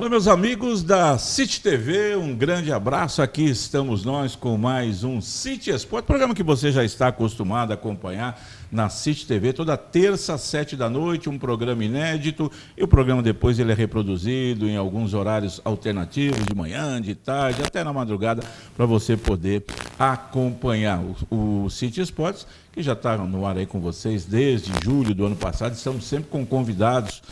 Alô, meus amigos da City TV, um grande abraço. Aqui estamos nós com mais um City Sport, programa que você já está acostumado a acompanhar na City TV, toda terça, às 7 da noite, um programa inédito, e o programa depois ele é reproduzido em alguns horários alternativos, de manhã, de tarde, até na madrugada, para você poder acompanhar o City Sports, que já está no ar aí com vocês desde julho do ano passado. Estamos sempre com convidados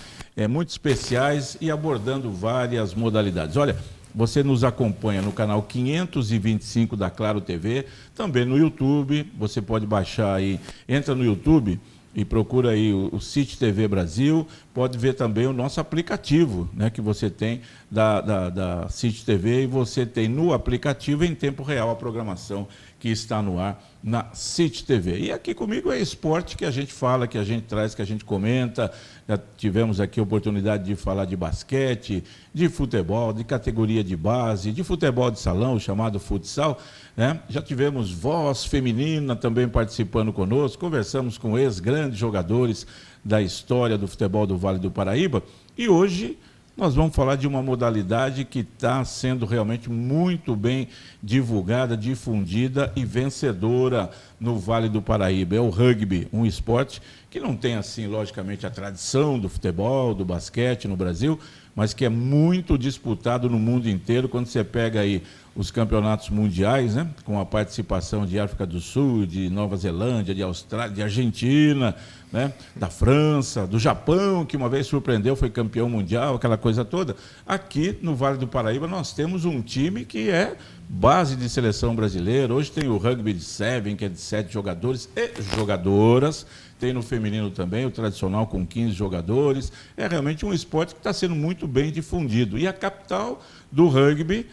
muito especiais e abordando várias modalidades. Olha, você nos acompanha no canal 525 da Claro TV, também no YouTube. Você pode baixar aí, entra no YouTube e procura aí o City TV Brasil. Pode ver também o nosso aplicativo, né, que você tem da City TV, e você tem no aplicativo em tempo real a programação que está no ar na City TV. E aqui comigo é esporte que a gente fala, que a gente traz, que a gente comenta. Já tivemos aqui a oportunidade de falar de basquete, de futebol, de categoria de base, de futebol de salão, o chamado futsal, né? Já tivemos voz feminina também participando conosco, conversamos com ex-grandes jogadores da história do futebol do Vale do Paraíba, e hoje nós vamos falar de uma modalidade que está sendo realmente muito bem divulgada, difundida e vencedora no Vale do Paraíba. É o rugby, um esporte que não tem, assim, logicamente, a tradição do futebol, do basquete no Brasil, mas que é muito disputado no mundo inteiro. Quando você pega aí os campeonatos mundiais, né, com a participação de África do Sul, de Nova Zelândia, de Austrália, de Argentina, né, da França, do Japão, que uma vez surpreendeu, foi campeão mundial, aquela coisa toda. Aqui no Vale do Paraíba nós temos um time que é base de seleção brasileira. Hoje tem o rugby de 7, que é de 7 jogadores e jogadoras. Tem no feminino também, o tradicional com 15 jogadores. É realmente um esporte que está sendo muito bem difundido. E a capital do rugby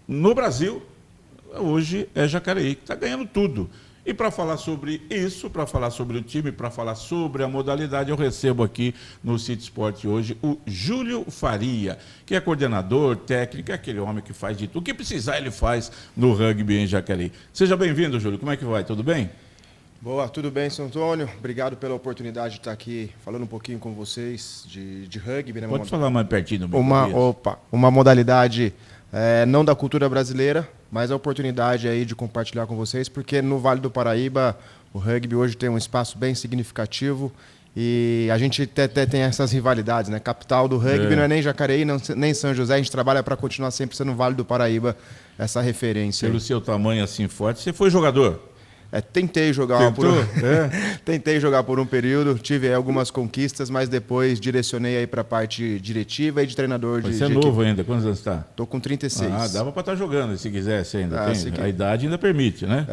no Brasil hoje é Jacareí, que está ganhando tudo. E para falar sobre isso, para falar sobre o time, para falar sobre a modalidade, eu recebo aqui no City Sport hoje o Júlio Faria, que é coordenador técnico, é aquele homem que faz de tudo. O que precisar ele faz no rugby em Jacareí. Seja bem-vindo, Júlio. Como é que vai? Tudo bem? Boa, tudo bem, São Antônio? Obrigado pela oportunidade de estar aqui falando um pouquinho com vocês de rugby. Né? Pode falar mais pertinho do meu uma modalidade não da cultura brasileira, mas a oportunidade aí de compartilhar com vocês, porque no Vale do Paraíba o rugby hoje tem um espaço bem significativo e a gente até tem essas rivalidades, né? Capital do rugby não é nem Jacareí, nem São José, a gente trabalha para continuar sempre sendo o Vale do Paraíba essa referência. Pelo seu tamanho assim forte, você foi jogador? Tentei jogar tentei jogar por um período, tive algumas conquistas, mas depois direcionei aí para a parte diretiva e de treinador. Você é novo ainda, quantos anos está? Estou com 36. Ah, dava para estar jogando se quisesse ainda. A idade ainda permite, né?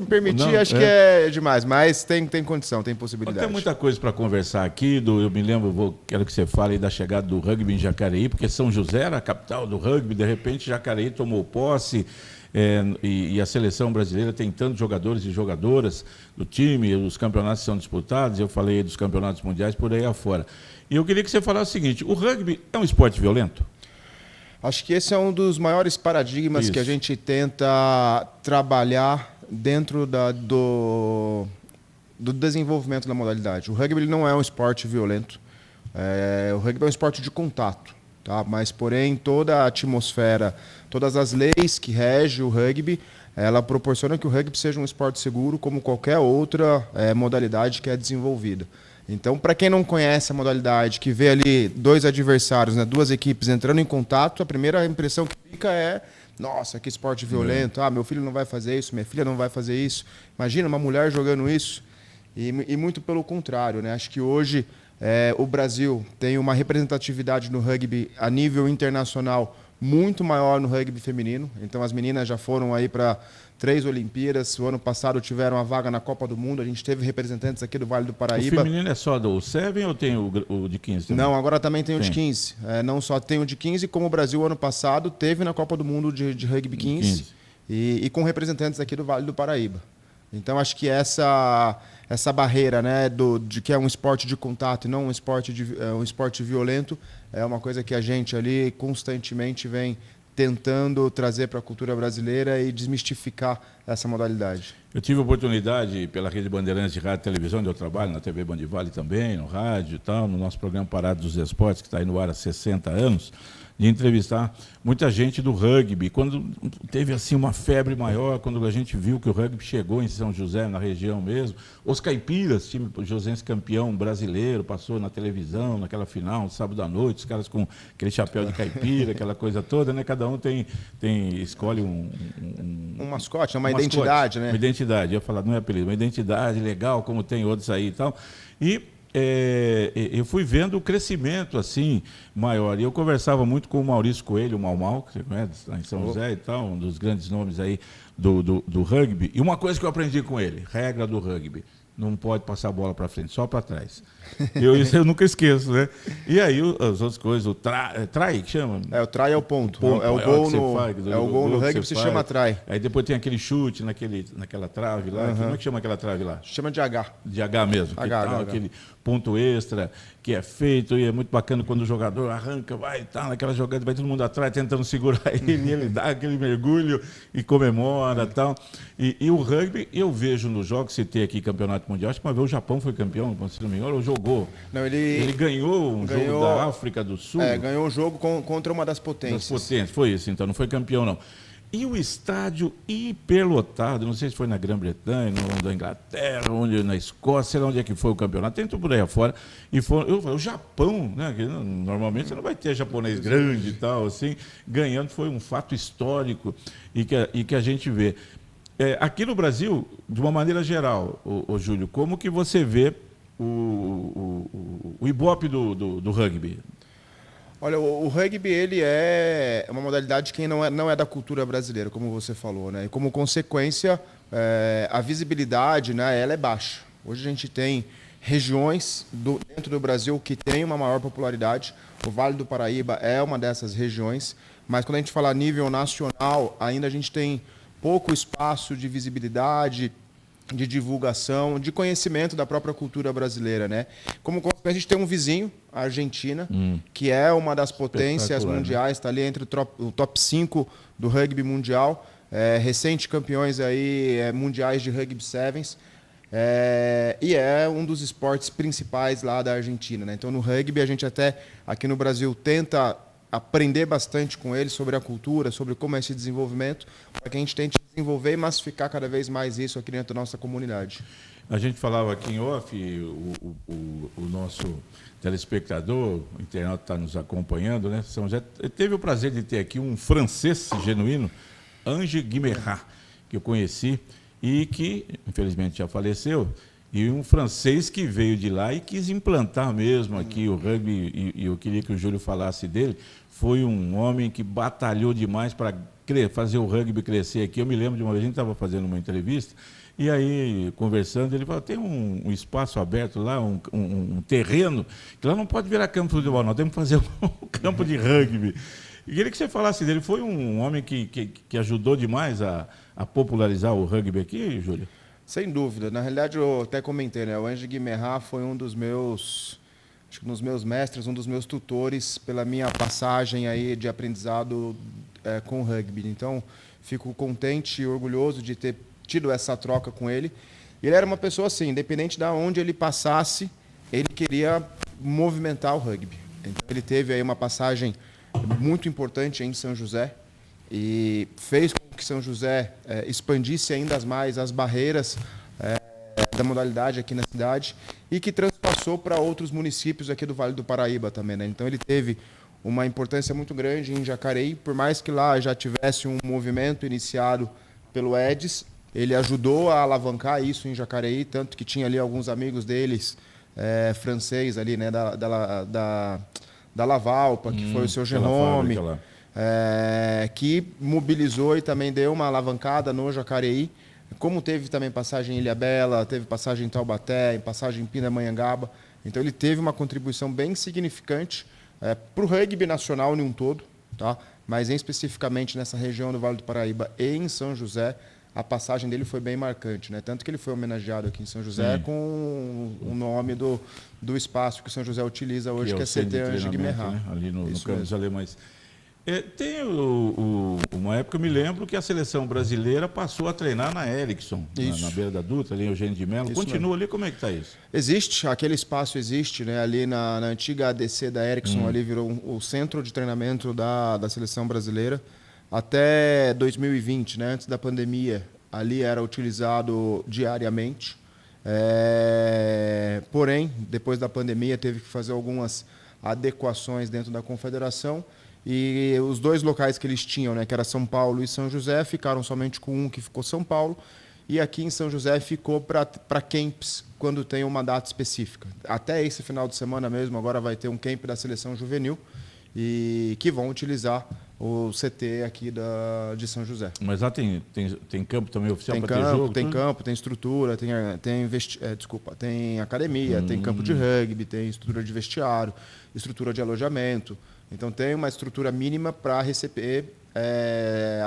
Permitir não, acho que é demais, mas tem condição, tem possibilidade. Tem muita coisa para conversar aqui. Eu me lembro, quero que você fale aí da chegada do rugby em Jacareí, porque São José era a capital do rugby, de repente Jacareí tomou posse. E a seleção brasileira tem tantos jogadores e jogadoras do time, os campeonatos são disputados, eu falei dos campeonatos mundiais por aí afora. E eu queria que você falasse o seguinte: o rugby é um esporte violento? Acho que esse é um dos maiores paradigmas que a gente tenta trabalhar dentro do desenvolvimento da modalidade. O rugby ele não é um esporte violento, o rugby é um esporte de contato. Tá? Mas, porém, toda a atmosfera, todas as leis que regem o rugby, ela proporciona que o rugby seja um esporte seguro como qualquer outra modalidade que é desenvolvida. Então, para quem não conhece a modalidade, que vê ali dois adversários, né, duas equipes entrando em contato, a primeira impressão que fica é: nossa, que esporte violento, meu filho não vai fazer isso, minha filha não vai fazer isso. Imagina uma mulher jogando isso. E muito pelo contrário, né? Acho que hoje o Brasil tem uma representatividade no rugby a nível internacional muito maior no rugby feminino. Então as meninas já foram aí para 3 Olimpíadas. O ano passado tiveram a vaga na Copa do Mundo. A gente teve representantes aqui do Vale do Paraíba. O feminino é só do 7 ou tem o de 15 também? Não, agora também tem o de 15. Não só tem o de 15, como o Brasil ano passado teve na Copa do Mundo de rugby 15. E com representantes aqui do Vale do Paraíba. Então acho que essa barreira, né, de que é um esporte de contato e não um esporte violento, é uma coisa que a gente ali constantemente vem tentando trazer para a cultura brasileira e desmistificar essa modalidade. Eu tive a oportunidade, pela Rede Bandeirantes de Rádio e Televisão, onde eu trabalho, na TV Bandivale também, no rádio e tal, no nosso programa Parado dos Esportes, que está aí no ar há 60 anos, de entrevistar muita gente do rugby. Quando teve assim uma febre maior, quando a gente viu que o rugby chegou em São José, na região mesmo, os caipiras, time josense campeão brasileiro, passou na televisão, naquela final, sábado à noite, os caras com aquele chapéu de caipira, aquela coisa toda, né? Cada um escolhe um mascote, uma identidade, né? Uma identidade, eu ia falar, não é apelido, uma identidade legal, como tem outros aí e tal. E eu fui vendo o crescimento assim maior. E eu conversava muito com o Maurício Coelho, o Mau Mau, que você conhece, lá em São José e tal, um dos grandes nomes aí do rugby. E uma coisa que eu aprendi com ele, regra do rugby: não pode passar a bola para frente, só para trás. Isso eu nunca esqueço, né? E aí as outras coisas, o try que chama? O try é o ponto. É o gol no rugby, se chama try. Aí depois tem aquele chute naquela trave lá. Como é que chama aquela trave lá? Chama de H. De H mesmo. Aquele ponto extra que é feito, e é muito bacana quando o jogador arranca, vai e tal, naquela jogada, vai todo mundo atrás tentando segurar ele dá aquele mergulho e comemora e tal. E o rugby, eu vejo nos jogos, citei aqui Campeonato Mundial, acho que uma vez o Japão foi campeão, se não me engano, ou jogou. Não, ele ganhou jogo da África do Sul. Ganhou um jogo contra uma das potências. Foi isso, então, não foi campeão não. E o estádio hiperlotado, não sei se foi na Grã-Bretanha, na Inglaterra, na Escócia, sei lá onde é que foi o campeonato, tentou por aí afora. E o Japão, né, que normalmente você não vai ter japonês grande e tal, assim, ganhando, foi um fato histórico e que a gente vê. Aqui no Brasil, de uma maneira geral, o Júlio, como que você vê o Ibope do rugby? Olha, o rugby ele é uma modalidade que não é da cultura brasileira, como você falou, né? E como consequência, a visibilidade, né, ela é baixa. Hoje a gente tem regiões dentro do Brasil que têm uma maior popularidade. O Vale do Paraíba é uma dessas regiões, mas quando a gente fala a nível nacional, ainda a gente tem pouco espaço de visibilidade, de divulgação, de conhecimento da própria cultura brasileira, né? Como a gente tem um vizinho, a Argentina, que é uma das potências mundiais, está ali entre o top 5 do rugby mundial, recentes campeões aí, mundiais de rugby sevens, e é um dos esportes principais lá da Argentina, né? Então, no rugby, a gente até aqui no Brasil tenta aprender bastante com eles sobre a cultura, sobre como é esse desenvolvimento, para que a gente tente desenvolver e massificar cada vez mais isso aqui dentro da nossa comunidade. A gente falava aqui em off, o nosso telespectador, o internauta está nos acompanhando, né? Já teve o prazer de ter aqui um francês genuíno, Ange Guimerrat, que eu conheci e que, infelizmente, já faleceu, e um francês que veio de lá e quis implantar mesmo aqui o rugby, e eu queria que o Júlio falasse dele. Foi um homem que batalhou demais para fazer o rugby crescer aqui. Eu me lembro de uma vez, a gente estava fazendo uma entrevista, e aí, conversando, ele falou, tem um espaço aberto lá, um terreno, que lá não pode virar campo de futebol, nós temos que fazer um campo de rugby. E queria que você falasse dele. Foi um homem que ajudou demais a popularizar o rugby aqui, Júlio? Sem dúvida. Na realidade, eu até comentei, né? O Ange Guimerrat foi um dos meus mestres, um dos meus tutores pela minha passagem aí de aprendizado com o rugby. Então, fico contente e orgulhoso de ter tido essa troca com ele. Ele era uma pessoa assim, independente de onde ele passasse, ele queria movimentar o rugby. Então, ele teve aí uma passagem muito importante em São José e fez com que São José expandisse ainda mais as barreiras da modalidade aqui na cidade e que transpassou para outros municípios aqui do Vale do Paraíba também, né? Então ele teve uma importância muito grande em Jacareí, por mais que lá já tivesse um movimento iniciado pelo Edis, ele ajudou a alavancar isso em Jacareí, tanto que tinha ali alguns amigos deles, francês ali, né, da Lavalpa, que foi o seu Jerome, que mobilizou e também deu uma alavancada no Jacareí, como teve também passagem em Ilhabela, teve passagem em Taubaté, passagem em Pindamonhangaba. Então ele teve uma contribuição bem significante para o rugby nacional em um todo, tá? Mas especificamente nessa região do Vale do Paraíba e em São José, a passagem dele foi bem marcante, né? Tanto que ele foi homenageado aqui em São José com o nome do espaço que São José utiliza hoje, que é CT Ange Guimerrat. Né? Ali no Campos Alemães. Tem uma época, eu me lembro, que a seleção brasileira passou a treinar na Ericsson, na beira da Dutra, ali em Eugênio de Mello. Continua ali, como é que está isso? Existe, aquele espaço existe, né? Ali na antiga ADC da Ericsson, ali virou o centro de treinamento da seleção brasileira. Até 2020, né? Antes da pandemia, ali era utilizado diariamente. Porém, depois da pandemia, teve que fazer algumas adequações dentro da confederação. E os dois locais que eles tinham, né, que era São Paulo e São José, ficaram somente com um, que ficou São Paulo. E aqui em São José ficou para camps, quando tem uma data específica. Até esse final de semana mesmo, agora vai ter um camp da seleção juvenil, e que vão utilizar o CT aqui de São José. Mas lá tem campo também oficial para ter jogo? Tem campo, tem estrutura, tem academia, tem campo de rugby, tem estrutura de vestiário, estrutura de alojamento. Então tem uma estrutura mínima para receber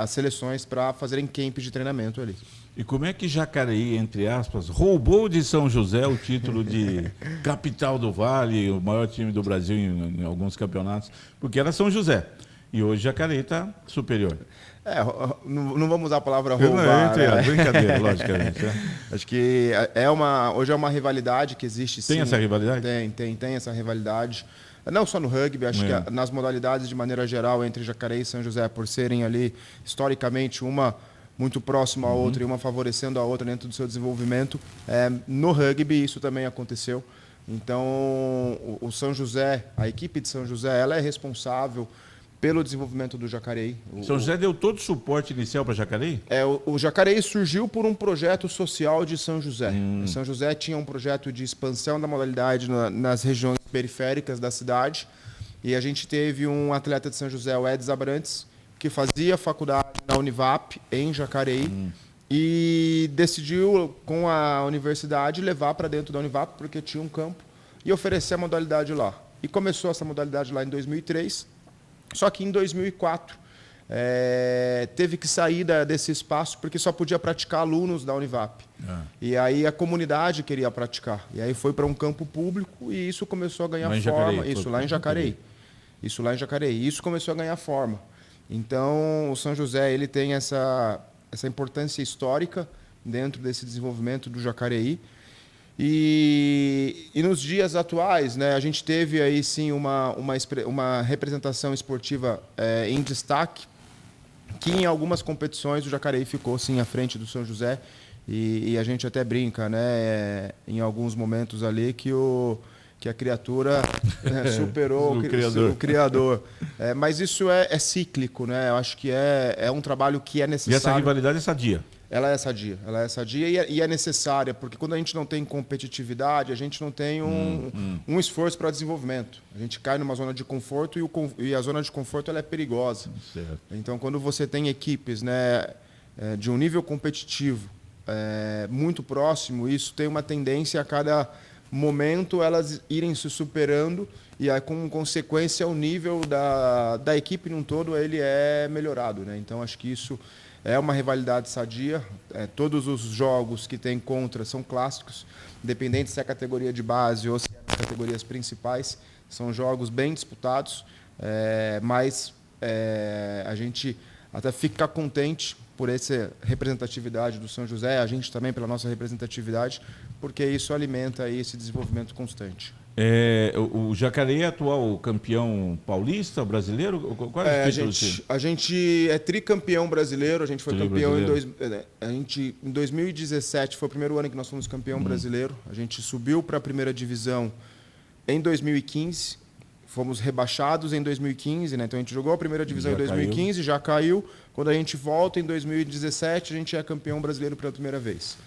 as seleções para fazerem camp de treinamento ali. E como é que Jacareí, entre aspas, roubou de São José o título de capital do Vale, o maior time do Brasil em alguns campeonatos? Porque era São José. E hoje Jacareí está superior. Não vamos usar a palavra roubar. Brincadeira, logicamente. Acho que hoje é uma rivalidade que existe, sim. Tem essa rivalidade? Tem essa rivalidade. Não só no rugby, acho que nas modalidades de maneira geral entre Jacareí e São José, por serem ali historicamente uma muito próxima à outra e uma favorecendo a outra dentro do seu desenvolvimento. No rugby isso também aconteceu. Então o São José, a equipe de São José, ela é responsável pelo desenvolvimento do Jacareí. São José deu todo o suporte inicial para Jacareí? O Jacareí surgiu por um projeto social de São José. São José tinha um projeto de expansão da modalidade nas regiões periféricas da cidade. E a gente teve um atleta de São José, o Edson Abrantes, que fazia faculdade na Univap, em Jacareí, e decidiu, com a universidade, levar para dentro da Univap, porque tinha um campo, e oferecer a modalidade lá. E começou essa modalidade lá em 2003. Só que em 2004 teve que sair desse espaço porque só podia praticar alunos da Univap. E aí a comunidade queria praticar. E aí foi para um campo público e isso começou a ganhar forma. Isso lá em Jacareí. E isso começou a ganhar forma. Então o São José ele tem essa importância histórica dentro desse desenvolvimento do Jacareí. E nos dias atuais, né, a gente teve aí sim uma representação esportiva em destaque, que em algumas competições o Jacareí ficou sim à frente do São José, e a gente até brinca, né, em alguns momentos ali que a criatura superou o criador. Mas isso é cíclico, né? Eu acho que é um trabalho que é necessário. E essa rivalidade é sadia? Ela é sadia e é necessária, porque quando a gente não tem competitividade, a gente não tem um esforço para desenvolvimento. A gente cai numa zona de conforto e a zona de conforto ela é perigosa. Certo. Então, quando você tem equipes, né, de um nível competitivo muito próximo, isso tem uma tendência a cada momento elas irem se superando e aí, com consequência o nível da equipe num todo ele é melhorado, né? Então, acho que isso é uma rivalidade sadia. Todos os jogos que tem contra são clássicos, independente se é categoria de base ou se é categorias principais. São jogos bem disputados, mas a gente até fica contente por essa representatividade do São José, a gente também pela nossa representatividade, porque isso alimenta aí esse desenvolvimento constante. O Jacareí é atual campeão paulista, brasileiro? Qual é o título? A gente é tricampeão brasileiro, a gente foi campeão em 2017, foi o primeiro ano que nós fomos campeão brasileiro. A gente subiu para a primeira divisão em 2015, fomos rebaixados em 2015, né? Então a gente jogou a primeira divisão em 2015, já caiu. Quando a gente volta em 2017, a gente é campeão brasileiro pela primeira vez.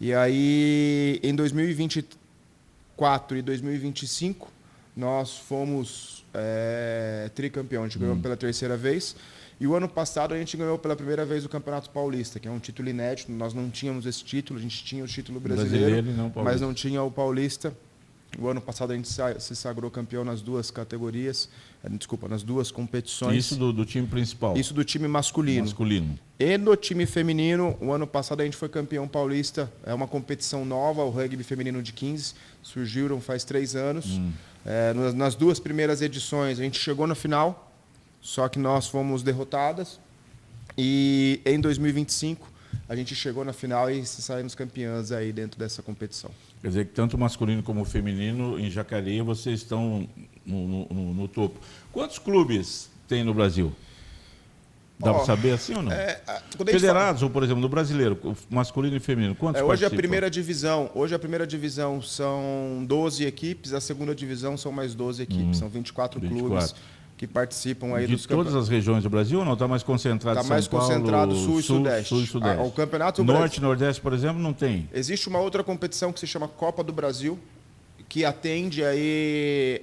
E aí, em 2024 e 2025, nós fomos tricampeão. A gente ganhou pela terceira vez. E o ano passado a gente ganhou pela primeira vez o Campeonato Paulista, que é um título inédito. Nós não tínhamos esse título, a gente tinha o título brasileiro mas não tinha o paulista. O ano passado a gente se sagrou campeão nas duas categorias, nas duas competições. Isso do time principal? Isso do time masculino. E no time feminino, o ano passado a gente foi campeão paulista. É uma competição nova, o rugby feminino de 15. Surgiram faz 3 anos. Nas duas primeiras edições a gente chegou na final. só que nós fomos derrotadas. E em 2025 a gente chegou na final e saímos campeãs aí dentro dessa competição. Quer dizer que tanto o masculino como o feminino, em Jacareí, vocês estão no topo. Quantos clubes tem no Brasil? Dá para saber assim ou não? Federados, ou por exemplo, no brasileiro, masculino e feminino, quantos hoje participam? Hoje a primeira divisão são 12 equipes, a segunda divisão são mais 12 equipes, são 24 clubes que participam aí dos campeonatos. De todas as regiões do Brasil ou não? Está mais concentrado São Paulo? Está mais concentrado sul e sudeste. Sul e sudeste. O campeonato Norte e Nordeste, por exemplo, não tem? Existe uma outra competição que se chama Copa do Brasil, que atende aí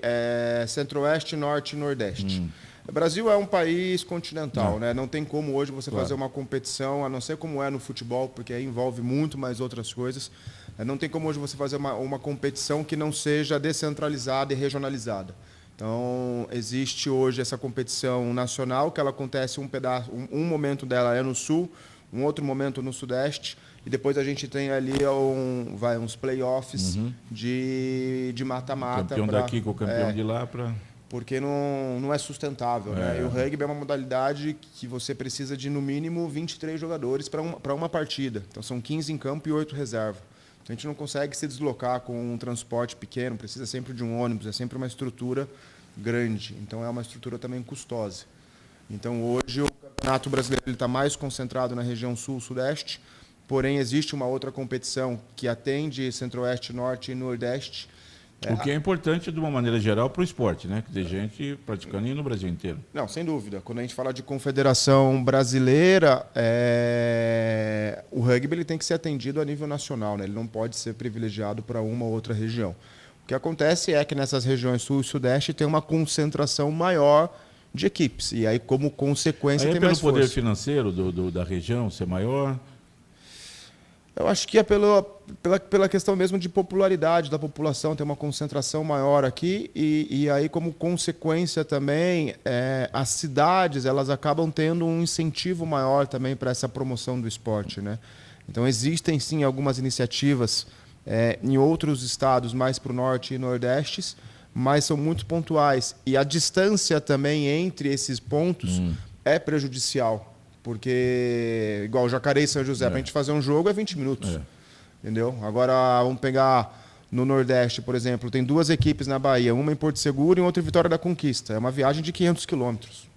Centro-Oeste, Norte e Nordeste. O Brasil é um país continental, né? Não tem como hoje você fazer uma competição, a não ser como é no futebol, porque aí envolve muito mais outras coisas. Não tem como hoje você fazer uma competição que não seja descentralizada e regionalizada. Então, existe hoje essa competição nacional, que ela acontece um momento dela é no sul, um outro momento no sudeste, e depois a gente tem ali uns playoffs de mata-mata. O campeão daqui com o campeão de lá para... Porque não é sustentável, né? E o rugby é uma modalidade que você precisa de, no mínimo, 23 jogadores para uma partida. Então, são 15 em campo e 8 reserva. Então, a gente não consegue se deslocar com um transporte pequeno, precisa sempre de um ônibus, é sempre uma estrutura grande. Então, é uma estrutura também custosa. Então, hoje, o Campeonato Brasileiro está mais concentrado na região sul-sudeste, porém, existe uma outra competição que atende Centro-Oeste, Norte e Nordeste. O que é importante, de uma maneira geral, para o esporte, né? Que tem gente praticando e no Brasil inteiro. Não, sem dúvida. Quando a gente fala de confederação brasileira, o rugby ele tem que ser atendido a nível nacional, né? Ele não pode ser privilegiado para uma ou outra região. O que acontece é que nessas regiões sul e sudeste tem uma concentração maior de equipes. E aí, como consequência, tem mais força. Pelo poder financeiro da região ser maior? Eu acho que é pela questão mesmo de popularidade da população, tem uma concentração maior aqui e aí, como consequência também, as cidades elas acabam tendo um incentivo maior também para essa promoção do esporte, né? Então, existem sim algumas iniciativas em outros estados, mais para o norte e nordeste, mas são muito pontuais. E a distância também entre esses pontos é prejudicial. Porque, igual Jacareí e São José, para a gente fazer um jogo é 20 minutos. Entendeu? Agora, vamos pegar no Nordeste, por exemplo, tem 2 equipes na Bahia, uma em Porto Seguro e outra em Vitória da Conquista. É uma viagem de 500 quilômetros.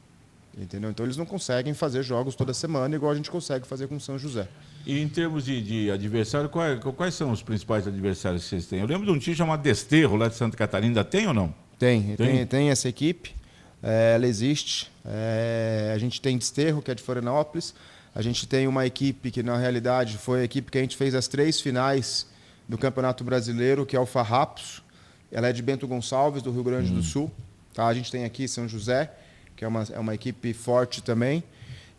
Entendeu? Então, eles não conseguem fazer jogos toda semana, igual a gente consegue fazer com São José. E em termos de adversário, quais são os principais adversários que vocês têm? Eu lembro de um time chamado Desterro, lá de Santa Catarina. Ainda tem ou não? Tem essa equipe. Ela existe. A gente tem Desterro, que é de Florianópolis. A gente tem uma equipe que, na realidade, foi a equipe que a gente fez as 3 finais do Campeonato Brasileiro, que é o Farrapos. Ela é de Bento Gonçalves, do Rio Grande do Sul. Tá? A gente tem aqui São José, que é uma equipe forte também.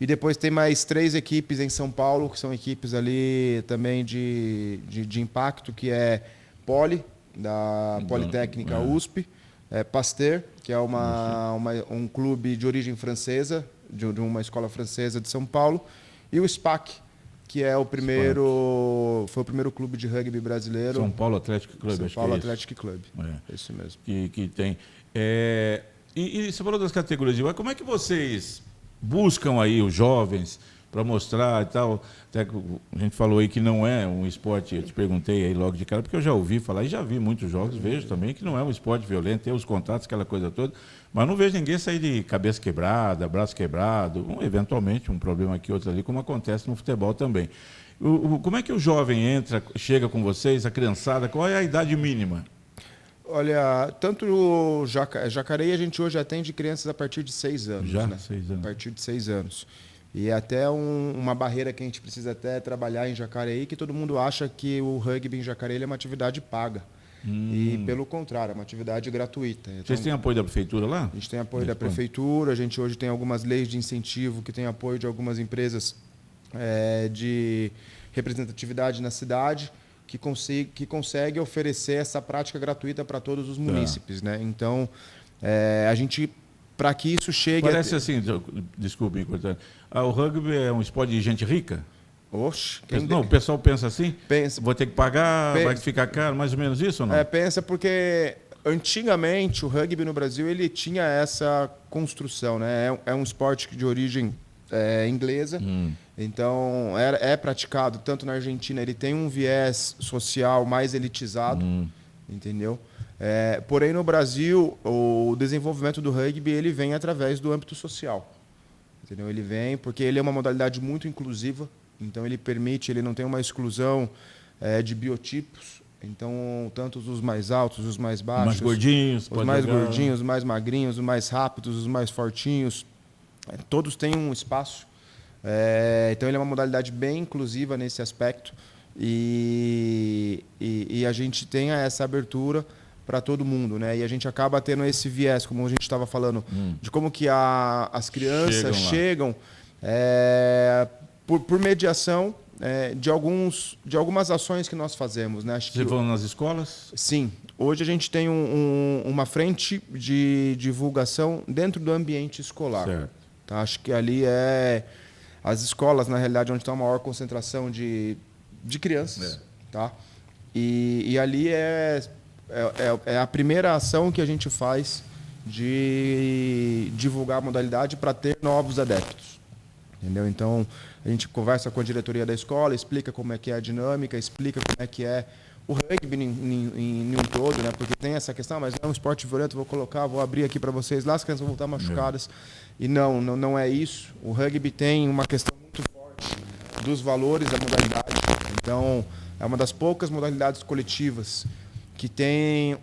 E depois tem mais 3 equipes em São Paulo, que são equipes ali também de impacto, que é Poli, da Politécnica USP. Pasteur, que é um clube de origem francesa, de uma escola francesa de São Paulo, e o SPAC, que é foi o primeiro clube de rugby brasileiro. São Paulo Atlético Clube. São Paulo Atlético Clube. Isso mesmo. Que tem. E você falou das categorias de base. Como é que vocês buscam aí os jovens para mostrar e tal? Até que a gente falou aí que não é um esporte, eu te perguntei aí logo de cara, porque eu já ouvi falar e já vi muitos jogos, vejo também que não é um esporte violento, tem os contatos, aquela coisa toda, mas não vejo ninguém sair de cabeça quebrada, braço quebrado, eventualmente um problema aqui, outro ali, como acontece no futebol também. Como é que o jovem chega com vocês, a criançada, qual é a idade mínima? Olha, tanto o Jacareí a gente hoje atende crianças a partir de 6 anos. Já? Né? 6 anos. A partir de 6 anos. E é até uma barreira que a gente precisa até trabalhar em Jacareí, que todo mundo acha que o rugby em Jacareí é uma atividade paga. E, pelo contrário, é uma atividade gratuita. Então, vocês têm apoio da prefeitura lá? A gente tem apoio da prefeitura, a gente hoje tem algumas leis de incentivo que tem apoio de algumas empresas de representatividade na cidade, que consegue oferecer essa prática gratuita para todos os munícipes. Né? Então, a gente... Para que isso chegue... Parece assim, desculpe me cortar, o rugby é um esporte de gente rica? Oxe. Não, o pessoal pensa assim? Pensa. Vou ter que pagar, vai ficar caro, mais ou menos isso ou não? Pensa porque Antigamente, o rugby no Brasil ele tinha essa construção, né? É um esporte de origem inglesa, então é praticado tanto na Argentina, ele tem um viés social mais elitizado, entendeu? Porém, no Brasil, o desenvolvimento do rugby ele vem através do âmbito social, entendeu? Ele vem porque ele é uma modalidade muito inclusiva, então ele não tem uma exclusão de biotipos. Então, tanto os mais altos, os mais baixos, mais gordinhos, os mais magrinhos, os mais rápidos, os mais fortinhos, todos têm um espaço. Então, ele é uma modalidade bem inclusiva nesse aspecto e a gente tem essa abertura para todo mundo, né? E a gente acaba tendo esse viés, como a gente estava falando, de como que as crianças chegam por mediação de algumas ações que nós fazemos, né? Você vão nas escolas? Sim. Hoje a gente tem uma frente de divulgação dentro do ambiente escolar. Certo. Tá? Acho que ali as escolas, na realidade, onde está a maior concentração de crianças. Tá? E ali é a primeira ação que a gente faz de divulgar a modalidade para ter novos adeptos. Entendeu? Então, a gente conversa com a diretoria da escola, explica como é que é a dinâmica, explica como é que é o rugby em um todo, né? Porque tem essa questão, mas é um esporte violento, vou abrir aqui para vocês lá, as crianças vão voltar machucadas. E não é isso. O rugby tem uma questão muito forte dos valores da modalidade. Então, é uma das poucas modalidades coletivas que tem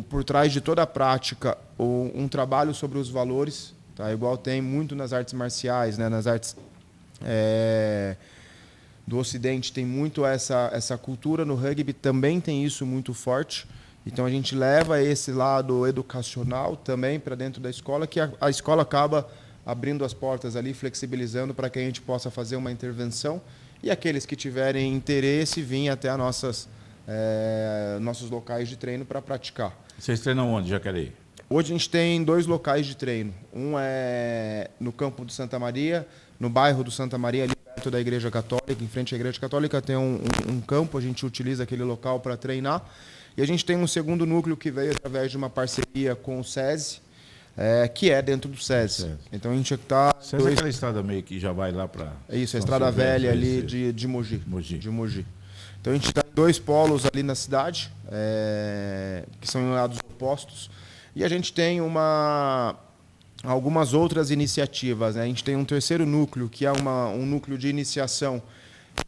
por trás de toda a prática um trabalho sobre os valores, tá? Igual tem muito nas artes marciais, né? Nas artes do Ocidente tem muito essa cultura, no rugby também tem isso muito forte. Então a gente leva esse lado educacional também para dentro da escola, que a escola acaba abrindo as portas ali, flexibilizando para que a gente possa fazer uma intervenção e aqueles que tiverem interesse virem até nossos locais de treino para praticar. Vocês treinam onde, Jacareí? Hoje a gente tem 2 locais de treino. Um é no campo do Santa Maria, no bairro do Santa Maria, ali perto da Igreja Católica, em frente à Igreja Católica, tem um campo, a gente utiliza aquele local para treinar. E a gente tem um segundo núcleo que veio através de uma parceria com o SESI, que é dentro do SESI. Então a gente está... SESI é aquela estrada meio que já vai lá para... Isso, a estrada velha ali de Mogi. De Mogi. Então a gente está em 2 polos ali na cidade, que são em lados opostos. E a gente tem algumas outras iniciativas, né? A gente tem um terceiro núcleo, que é um núcleo de iniciação,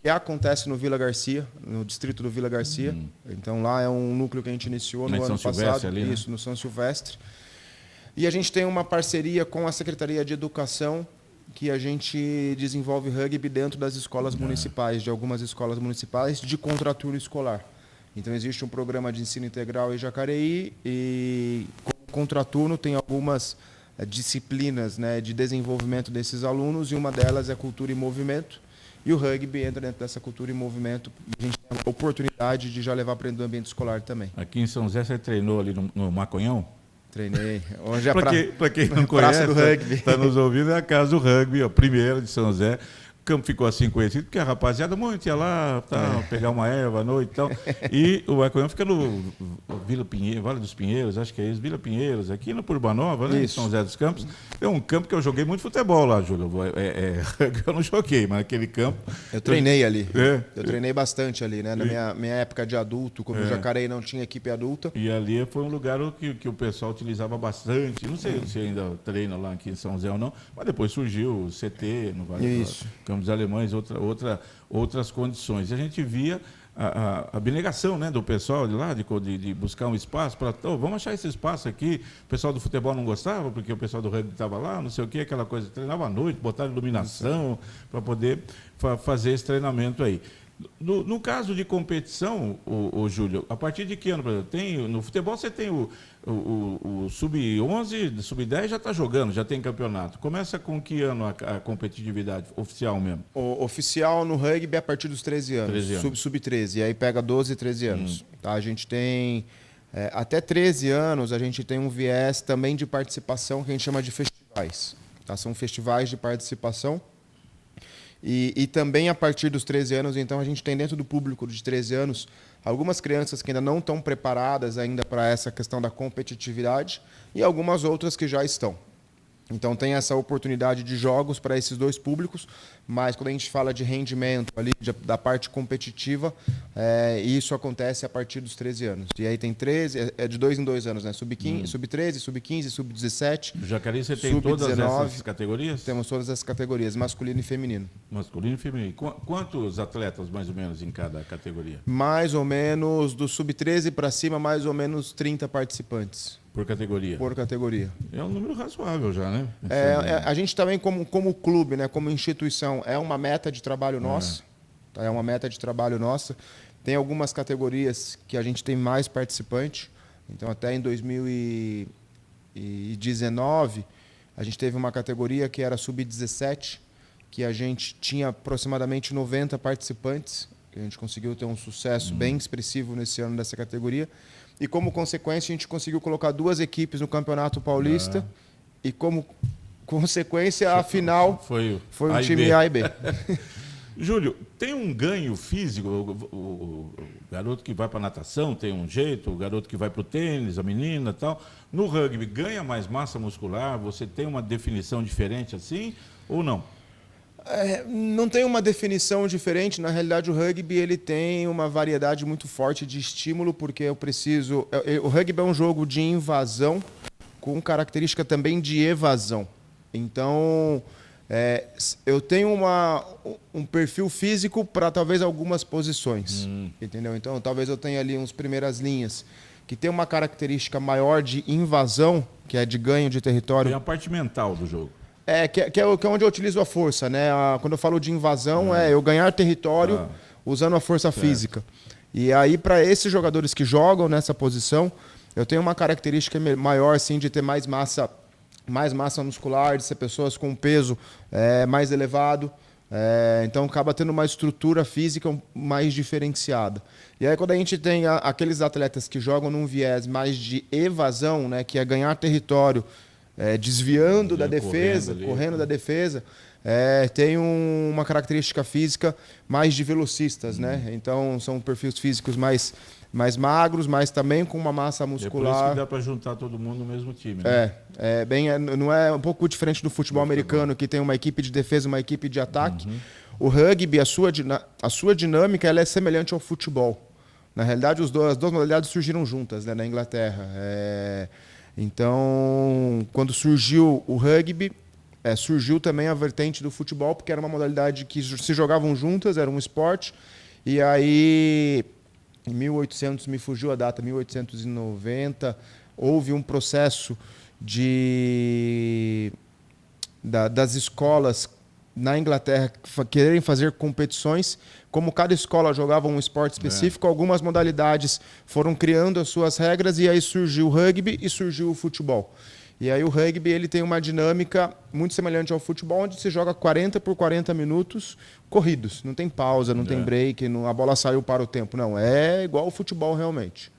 que acontece no Vila Garcia, no distrito do Vila Garcia. Então lá é um núcleo que a gente iniciou no ano passado, ali, né? Isso, no São Silvestre. E a gente tem uma parceria com a Secretaria de Educação, que a gente desenvolve rugby dentro das escolas municipais, de algumas escolas municipais, de contraturno escolar. Então existe um programa de ensino integral em Jacareí e contraturno tem algumas disciplinas, né, de desenvolvimento desses alunos, e uma delas é cultura e movimento, e o rugby entra dentro dessa cultura e movimento, e a gente tem a oportunidade de já levar para dentro do ambiente escolar também. Aqui em São José você treinou ali no Maconhão? Treinei. Hoje é para quem não conhece, está nos ouvindo, é a casa do rugby, a primeira de São José. O campo ficou assim conhecido, porque a rapaziada muito ia lá, pegar uma erva à noite e tal. E o Maconhão fica no Vila Pinheiro, Vale dos Pinheiros, acho que é isso, Vila Pinheiros, aqui no Purbanova, né? Em São José dos Campos. É um campo que eu joguei muito futebol lá, Júlio. Eu não joguei, mas aquele campo... Eu treinei ali. Eu treinei bastante ali, né? Na minha época de adulto, como o Jacareí não tinha equipe adulta. E ali foi um lugar que o pessoal utilizava bastante. Não sei se ainda treina lá aqui em São José ou não, mas depois surgiu o CT, no Vale dos Alemães, outras condições. E a gente via a abnegação, né, do pessoal de lá, de buscar um espaço para... vamos achar esse espaço aqui. O pessoal do futebol não gostava, porque o pessoal do rugby estava lá, não sei o quê, aquela coisa. Treinava à noite, botaram iluminação para poder fazer esse treinamento aí. No caso de competição, o Júlio, a partir de que ano, por exemplo, no futebol você tem o sub-11, sub-10 já está jogando, já tem campeonato. Começa com que ano a competitividade oficial mesmo? O oficial no rugby é a partir dos 13 anos, sub-13, e aí pega 12 e 13 anos. Tá? A gente tem, até 13 anos, a gente tem um viés também de participação que a gente chama de festivais. Tá? São festivais de participação. E também a partir dos 13 anos, então a gente tem dentro do público de 13 anos algumas crianças que ainda não estão preparadas ainda para essa questão da competitividade e algumas outras que já estão. Então tem essa oportunidade de jogos para esses dois públicos, mas quando a gente fala de rendimento ali, da parte competitiva, isso acontece a partir dos 13 anos. E aí tem 13, é de 2 em 2 anos, né? Sub-13, sub-15, sub-17. No Jacareí você tem todas essas categorias? Temos todas essas categorias, masculino e feminino. Masculino e feminino. Quantos atletas mais ou menos em cada categoria? Mais ou menos, do sub-13 para cima, mais ou menos 30 participantes. Por categoria? Por categoria. É um número razoável já, né? A gente também, como clube, né, como instituição, é uma meta de trabalho nossa. É uma meta de trabalho nossa. Tem algumas categorias que a gente tem mais participante. Então, até em 2019, a gente teve uma categoria que era sub-17, que a gente tinha aproximadamente 90 participantes. A gente conseguiu ter um sucesso bem expressivo nesse ano dessa categoria. E, como consequência, a gente conseguiu colocar 2 equipes no Campeonato Paulista. E, como consequência, a final foi um time A e B. Júlio, tem um ganho físico? O garoto que vai para a natação tem um jeito, o garoto que vai para o tênis, a menina e tal. No rugby, ganha mais massa muscular? Você tem uma definição diferente assim ou não? Não tem uma definição diferente. Na realidade, o rugby ele tem uma variedade muito forte de estímulo, porque eu preciso... O rugby é um jogo de invasão com característica também de evasão. Então, eu tenho um perfil físico para talvez algumas posições. Entendeu? Então, talvez eu tenha ali uns primeiras linhas que tem uma característica maior de invasão, que é de ganho de território. Tem a parte mental do jogo. Que é onde eu utilizo a força, né? Quando eu falo de invasão, é eu ganhar território usando a força física. E aí, para esses jogadores que jogam nessa posição, eu tenho uma característica maior, assim, de ter mais massa muscular, de ser pessoas com peso mais elevado. Então, acaba tendo uma estrutura física mais diferenciada. E aí, quando a gente tem aqueles atletas que jogam num viés mais de evasão, né? Que é ganhar território, desviando da defesa, correndo da defesa, tem uma característica física mais de velocistas, né? Então, são perfis físicos mais magros, mas também com uma massa muscular. É por isso que dá para juntar todo mundo no mesmo time, né? Não é um pouco diferente do futebol americano, que tem uma equipe de defesa e uma equipe de ataque. O rugby, a sua dinâmica, ela é semelhante ao futebol. Na realidade, as duas modalidades surgiram juntas, né, na Inglaterra. Então, quando surgiu o rugby, surgiu também a vertente do futebol, porque era uma modalidade que se jogavam juntas, era um esporte. E aí, em 1800, me fugiu a data, 1890, houve um processo das escolas na Inglaterra quererem fazer competições. Como cada escola jogava um esporte específico, algumas modalidades foram criando as suas regras e aí surgiu o rugby e surgiu o futebol. E aí o rugby ele tem uma dinâmica muito semelhante ao futebol, onde se joga 40 por 40 minutos corridos. Não tem pausa, não tem break, a bola saiu para o tempo. Não, é igual ao futebol realmente.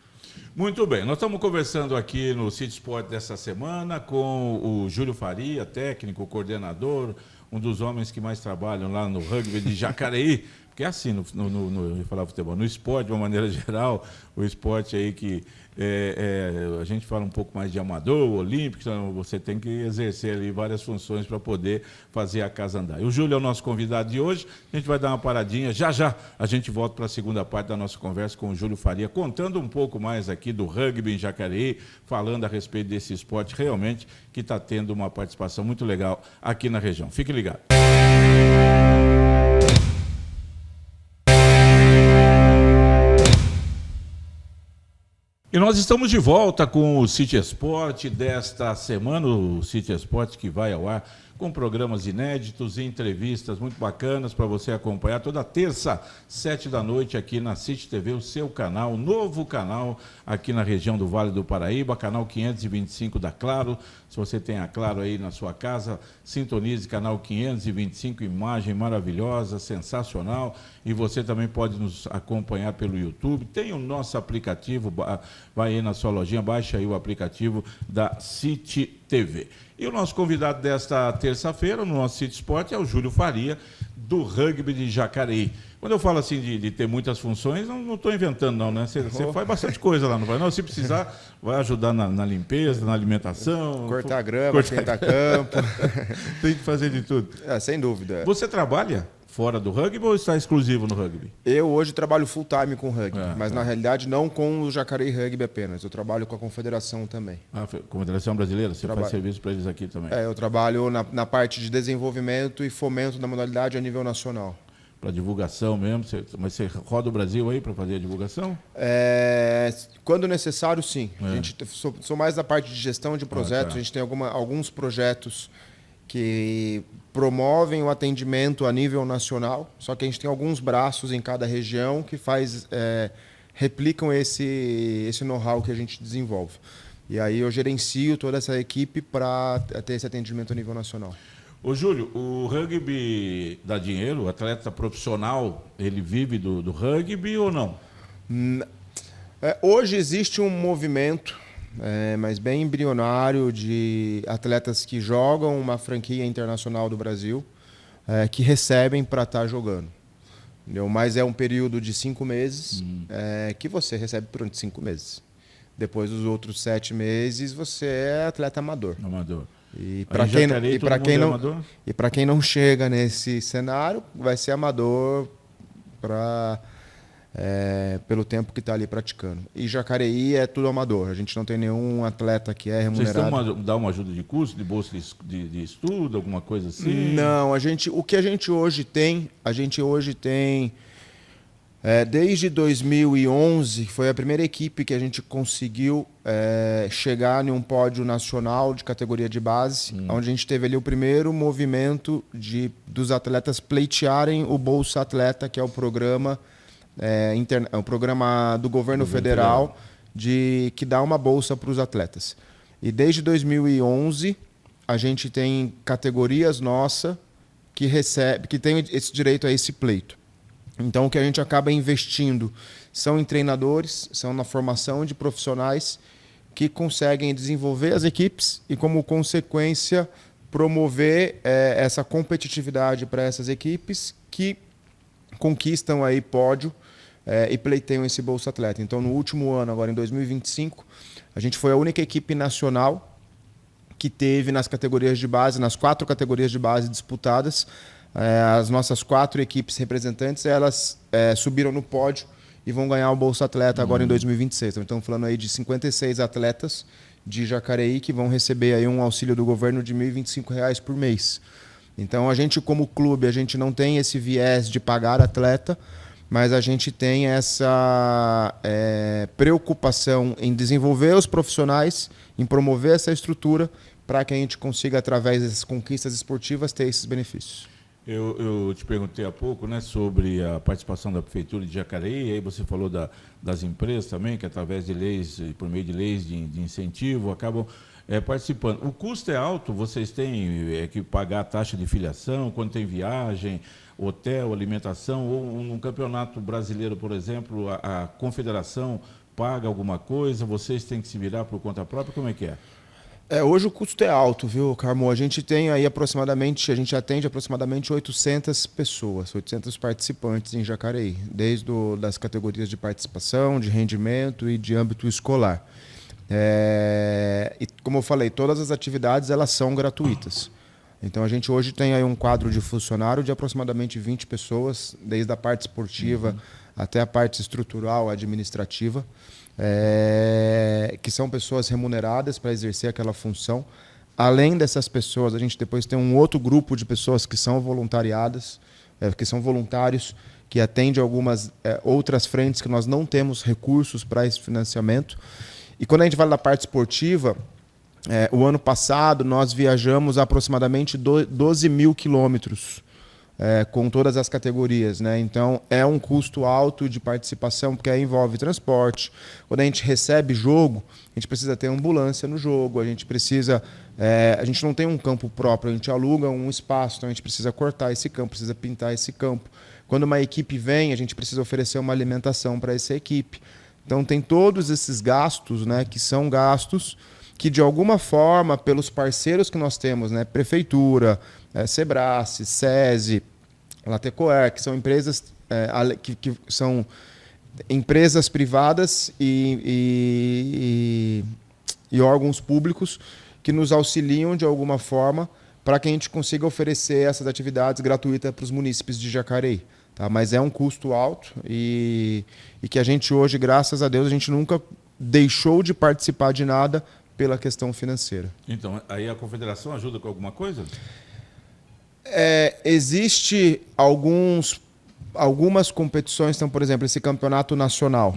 Muito bem, nós estamos conversando aqui no City Sport dessa semana com o Júlio Faria, técnico, coordenador, um dos homens que mais trabalham lá no rugby de Jacareí. Porque é assim, eu ia falar futebol, no esporte, de uma maneira geral, o esporte aí que a gente fala um pouco mais de amador, olímpico, então você tem que exercer ali várias funções para poder fazer a casa andar. E o Júlio é o nosso convidado de hoje, a gente vai dar uma paradinha, já a gente volta para a segunda parte da nossa conversa com o Júlio Faria, contando um pouco mais aqui do rugby em Jacareí, falando a respeito desse esporte realmente que está tendo uma participação muito legal aqui na região. Fique ligado. E nós estamos de volta com o City Sport desta semana, o City Sport que vai ao ar com programas inéditos e entrevistas muito bacanas para você acompanhar toda terça, 19h, aqui na City TV, o seu canal, novo canal aqui na região do Vale do Paraíba, canal 525 da Claro. Se você tem a Claro aí na sua casa, sintonize canal 525, imagem maravilhosa, sensacional. E você também pode nos acompanhar pelo YouTube. Tem o nosso aplicativo, vai aí na sua lojinha, baixa aí o aplicativo da City TV. E o nosso convidado desta terça-feira, no nosso City Sport, é o Júlio Faria, do rugby de Jacareí. Quando eu falo assim de ter muitas funções, não estou inventando não, né? Você faz bastante coisa lá, não vai? Não, se precisar, vai ajudar na limpeza, na alimentação. Cortar grama, pintar campo. Tem que fazer de tudo. Sem dúvida. Você trabalha fora do rugby ou está exclusivo no rugby? Eu hoje trabalho full time com rugby, mas na realidade não com o Jacareí Rugby apenas. Eu trabalho com a Confederação também. Confederação Brasileira? Você faz serviço para eles aqui também? Eu trabalho na parte de desenvolvimento e fomento da modalidade a nível nacional. Para divulgação mesmo? Mas você roda o Brasil aí para fazer a divulgação? Quando necessário, sim. A gente, sou mais da parte de gestão de projetos. A gente tem alguns projetos que promovem o atendimento a nível nacional, só que a gente tem alguns braços em cada região que replicam esse know-how que a gente desenvolve. E aí eu gerencio toda essa equipe para ter esse atendimento a nível nacional. Ô Júlio, o rugby dá dinheiro? O atleta profissional, ele vive do rugby ou não? Hoje existe um movimento, mas bem embrionário, de atletas que jogam uma franquia internacional do Brasil, que recebem para estar jogando. Entendeu? Mas é um período de 5 meses que você recebe durante 5 meses. Depois dos outros 7 meses, você é atleta amador. E para quem não chega nesse cenário, vai ser amador pelo tempo que está ali praticando. E Jacareí é tudo amador. A gente não tem nenhum atleta que é remunerado. Vocês dão uma ajuda de custo, de bolsa de estudo, alguma coisa assim? Não, o que a gente hoje tem, desde 2011, foi a primeira equipe que a gente conseguiu chegar em um pódio nacional de categoria de base, onde a gente teve ali o primeiro movimento dos atletas pleitearem o Bolsa Atleta, que é o programa, o programa do governo federal que dá uma bolsa para os atletas. E desde 2011, a gente tem categorias nossas que tem esse direito a esse pleito. Então, o que a gente acaba investindo são em treinadores, são na formação de profissionais que conseguem desenvolver as equipes e, como consequência, promover essa competitividade para essas equipes que conquistam aí pódio e pleiteiam esse Bolsa Atleta. Então, no último ano, agora em 2025, a gente foi a única equipe nacional que teve nas categorias de base, nas 4 categorias de base disputadas, as nossas 4 equipes representantes, elas subiram no pódio e vão ganhar o Bolsa Atleta agora em 2026. Então, estamos falando aí de 56 atletas de Jacareí que vão receber aí um auxílio do governo de R$ 1.025 por mês. Então, a gente como clube, a gente não tem esse viés de pagar atleta, mas a gente tem essa preocupação em desenvolver os profissionais, em promover essa estrutura para que a gente consiga, através dessas conquistas esportivas, ter esses benefícios. Eu te perguntei há pouco, né, sobre a participação da Prefeitura de Jacareí, aí você falou das empresas também, que através de leis, por meio de leis de incentivo, acabam participando. O custo é alto, vocês têm que pagar a taxa de filiação, quando tem viagem, hotel, alimentação, ou no Campeonato Brasileiro, por exemplo, a confederação paga alguma coisa, vocês têm que se virar por conta própria, como é que é? Hoje o custo é alto, viu, Carmo? A gente tem aí a gente atende aproximadamente 800 pessoas, 800 participantes em Jacareí, desde das categorias de participação, de rendimento e de âmbito escolar. E como eu falei, todas as atividades elas são gratuitas. Então a gente hoje tem aí um quadro de funcionário de aproximadamente 20 pessoas, desde a parte esportiva até a parte estrutural, administrativa. Que são pessoas remuneradas para exercer aquela função. Além dessas pessoas, a gente depois tem um outro grupo de pessoas que são voluntariadas, que são voluntários, que atende algumas outras frentes que nós não temos recursos para esse financiamento. E quando a gente fala da parte esportiva, o ano passado nós viajamos aproximadamente 12 mil quilômetros com todas as categorias, né? Então é um custo alto de participação, porque aí envolve transporte. Quando a gente recebe jogo, a gente precisa ter ambulância no jogo, a gente não tem um campo próprio, a gente aluga um espaço, então a gente precisa cortar esse campo, precisa pintar esse campo. Quando uma equipe vem, a gente precisa oferecer uma alimentação para essa equipe. Então tem todos esses gastos, né, que são gastos que de alguma forma, pelos parceiros que nós temos, né, Prefeitura, Sebrae, SESI, a Latecoer, que são empresas que são empresas privadas e órgãos públicos que nos auxiliam de alguma forma para que a gente consiga oferecer essas atividades gratuitas para os munícipes de Jacareí. Tá? Mas é um custo alto e que a gente hoje, graças a Deus, a gente nunca deixou de participar de nada pela questão financeira. Então, aí a confederação ajuda com alguma coisa? Existe algumas competições, então, por exemplo, esse campeonato nacional,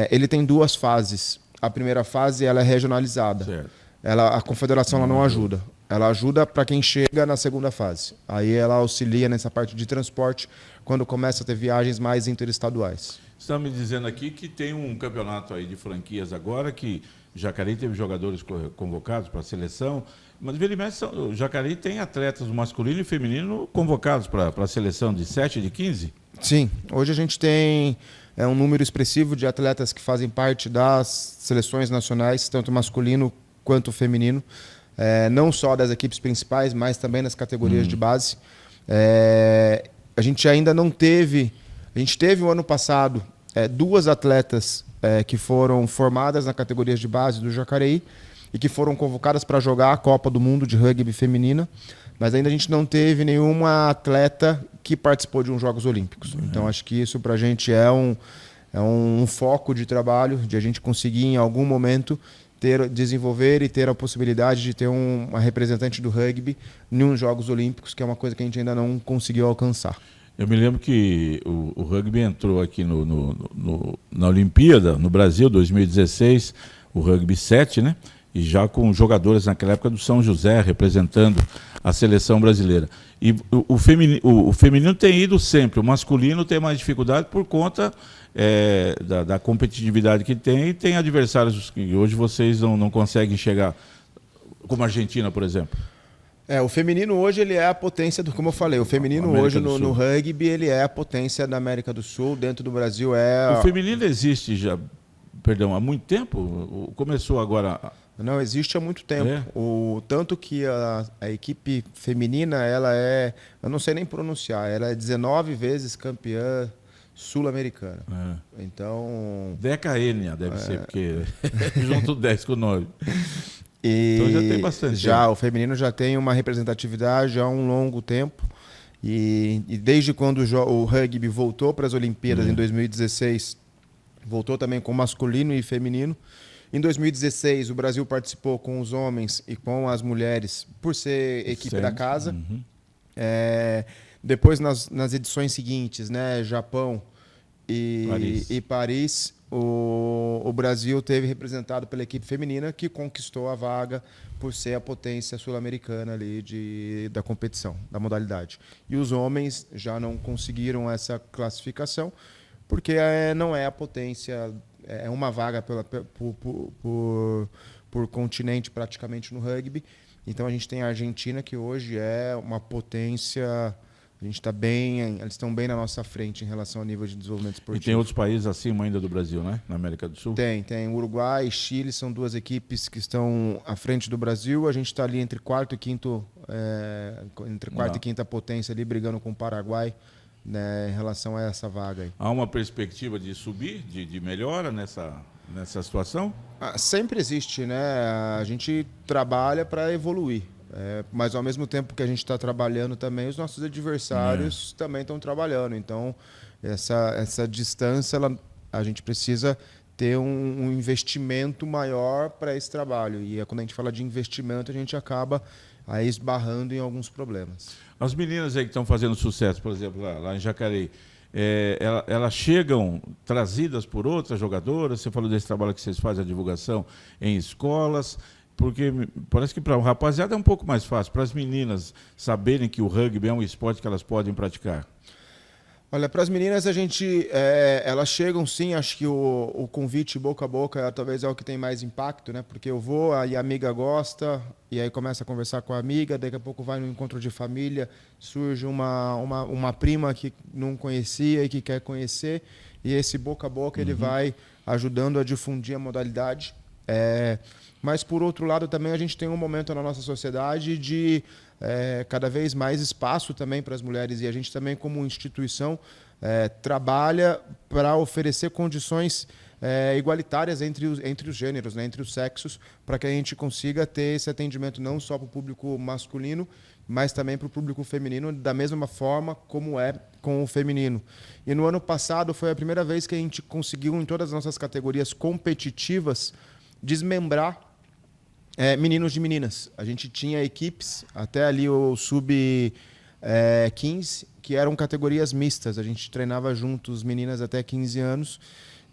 ele tem 2 fases. A primeira fase ela é regionalizada. Certo. A confederação ela não ajuda. Ela ajuda para quem chega na segunda fase. Aí ela auxilia nessa parte de transporte quando começa a ter viagens mais interestaduais. Você está me dizendo aqui que tem um campeonato aí de franquias agora, que Jacareí teve jogadores convocados para a seleção, mas o Jacareí tem atletas masculino e feminino convocados para a seleção de 7 e de 15? Sim, hoje a gente tem um número expressivo de atletas que fazem parte das seleções nacionais, tanto masculino quanto feminino, não só das equipes principais, mas também nas categorias de base. A gente ainda não teve... A gente teve o ano passado 2 atletas que foram formadas na categorias de base do Jacareí e que foram convocadas para jogar a Copa do Mundo de Rugby Feminina, mas ainda a gente não teve nenhuma atleta que participou de uns Jogos Olímpicos. Então acho que isso para a gente é um foco de trabalho, de a gente conseguir em algum momento desenvolver e ter a possibilidade de ter uma representante do rugby em uns Jogos Olímpicos, que é uma coisa que a gente ainda não conseguiu alcançar. Eu me lembro que o rugby entrou aqui na Olimpíada, no Brasil, 2016, o rugby 7, né? E já com jogadores naquela época do São José, representando a seleção brasileira. E o feminino tem ido sempre, o masculino tem mais dificuldade por conta da competitividade que tem, e tem adversários que hoje vocês não conseguem chegar, como a Argentina, por exemplo. O feminino hoje ele é a potência como eu falei, o feminino hoje no rugby ele é a potência da América do Sul, dentro do Brasil O feminino existe já, há muito tempo? Começou agora? Não, existe há muito tempo. Tanto que a equipe feminina, ela eu não sei nem pronunciar, ela é 19 vezes campeã sul-americana. Então... DKN deve ser, porque junto 10 com 9. Então já tem bastante tempo. O feminino já tem uma representatividade há um longo tempo. E desde quando o rugby voltou para as Olimpíadas em 2016, voltou também com masculino e feminino. Em 2016, o Brasil participou com os homens e com as mulheres, por ser equipe da casa. Depois, nas edições seguintes, né, Japão e Paris, o Brasil teve representado pela equipe feminina, que conquistou a vaga por ser a potência sul-americana ali da competição, da modalidade. E os homens já não conseguiram essa classificação, porque não é a potência, é uma vaga por continente praticamente no rugby. Então a gente tem a Argentina, que hoje é uma potência. A gente está eles estão bem na nossa frente em relação ao nível de desenvolvimento esportivo. E tem outros países acima ainda do Brasil, né? Na América do Sul? Tem. Uruguai e Chile são 2 equipes que estão à frente do Brasil. A gente está ali entre quarto e quinta potência ali, brigando com o Paraguai, né, em relação a essa vaga aí. Há uma perspectiva de subir, de melhora nessa situação? Sempre existe, né? A gente trabalha para evoluir. Mas ao mesmo tempo que a gente está trabalhando também, os nossos adversários também estão trabalhando. Então, essa distância, a gente precisa ter um investimento maior para esse trabalho. E quando a gente fala de investimento, a gente acaba aí esbarrando em alguns problemas. As meninas aí que estão fazendo sucesso, por exemplo, lá em Jacareí, elas chegam trazidas por outras jogadoras? Você falou desse trabalho que vocês fazem, a divulgação em escolas. Porque parece que para o rapaziada é um pouco mais fácil, para as meninas saberem que o rugby é um esporte que elas podem praticar. Olha, para as meninas elas chegam sim, acho que o convite boca a boca talvez é o que tem mais impacto, né? Porque eu vou, aí a amiga gosta, e aí começa a conversar com a amiga, daqui a pouco vai no encontro de família, surge uma prima que não conhecia e que quer conhecer, e esse boca a boca ele vai ajudando a difundir a modalidade. Mas, por outro lado, também a gente tem um momento na nossa sociedade de cada vez mais espaço também para as mulheres. E a gente também, como instituição, trabalha para oferecer condições igualitárias entre os gêneros, né, entre os sexos, para que a gente consiga ter esse atendimento não só para o público masculino, mas também para o público feminino, da mesma forma como é com o feminino. E no ano passado foi a primeira vez que a gente conseguiu, em todas as nossas categorias competitivas, desmembrar meninos de meninas. A gente tinha equipes, até ali o sub-15, que eram categorias mistas. A gente treinava juntos meninas até 15 anos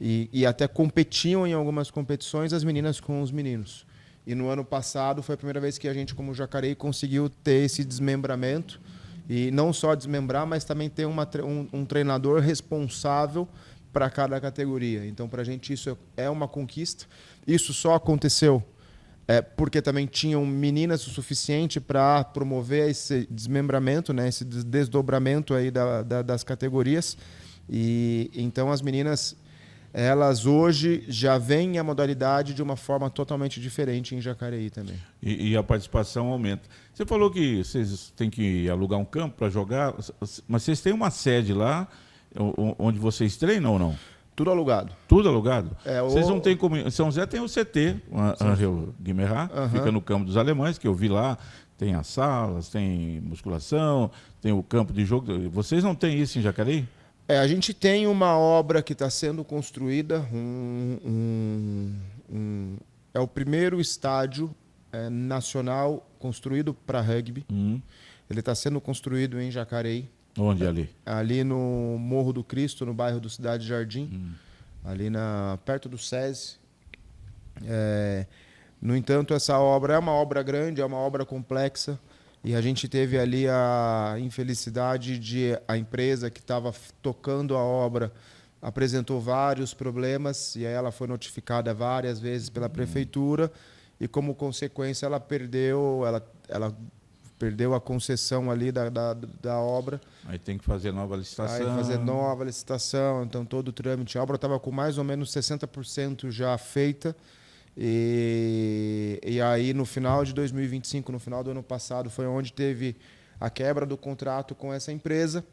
e até competiam em algumas competições as meninas com os meninos. E no ano passado foi a primeira vez que a gente, como Jacareí, conseguiu ter esse desmembramento. E não só desmembrar, mas também ter um treinador responsável para cada categoria. Então, para a gente, isso é uma conquista. Isso só aconteceu porque também tinham meninas o suficiente para promover esse desmembramento, né, esse desdobramento aí das categorias. E então as meninas, elas hoje já veem a modalidade de uma forma totalmente diferente em Jacareí também. E a participação aumenta. Você falou que vocês têm que alugar um campo para jogar, mas vocês têm uma sede lá onde vocês treinam ou não? Tudo alugado. Tudo alugado? Vocês não têm como... São José tem o CT, o Angel Guimerá, fica no campo dos alemães, que eu vi lá. Tem as salas, tem musculação, tem o campo de jogo. Vocês não têm isso em Jacareí? A gente tem uma obra que está sendo construída. É o primeiro estádio nacional construído para rugby. Ele está sendo construído em Jacareí. Onde ali? Ali no Morro do Cristo, no bairro do Cidade Jardim, ali perto do SESI. No entanto, essa obra é uma obra grande, é uma obra complexa, e a gente teve ali a infelicidade de a empresa que estava tocando a obra apresentou vários problemas, e aí ela foi notificada várias vezes pela prefeitura, e como consequência ela perdeu a concessão ali da obra. Aí tem que fazer nova licitação. Então todo o trâmite. A obra estava com mais ou menos 60% já feita. E aí no final de 2025, no final do ano passado, foi onde teve a quebra do contrato com essa empresa.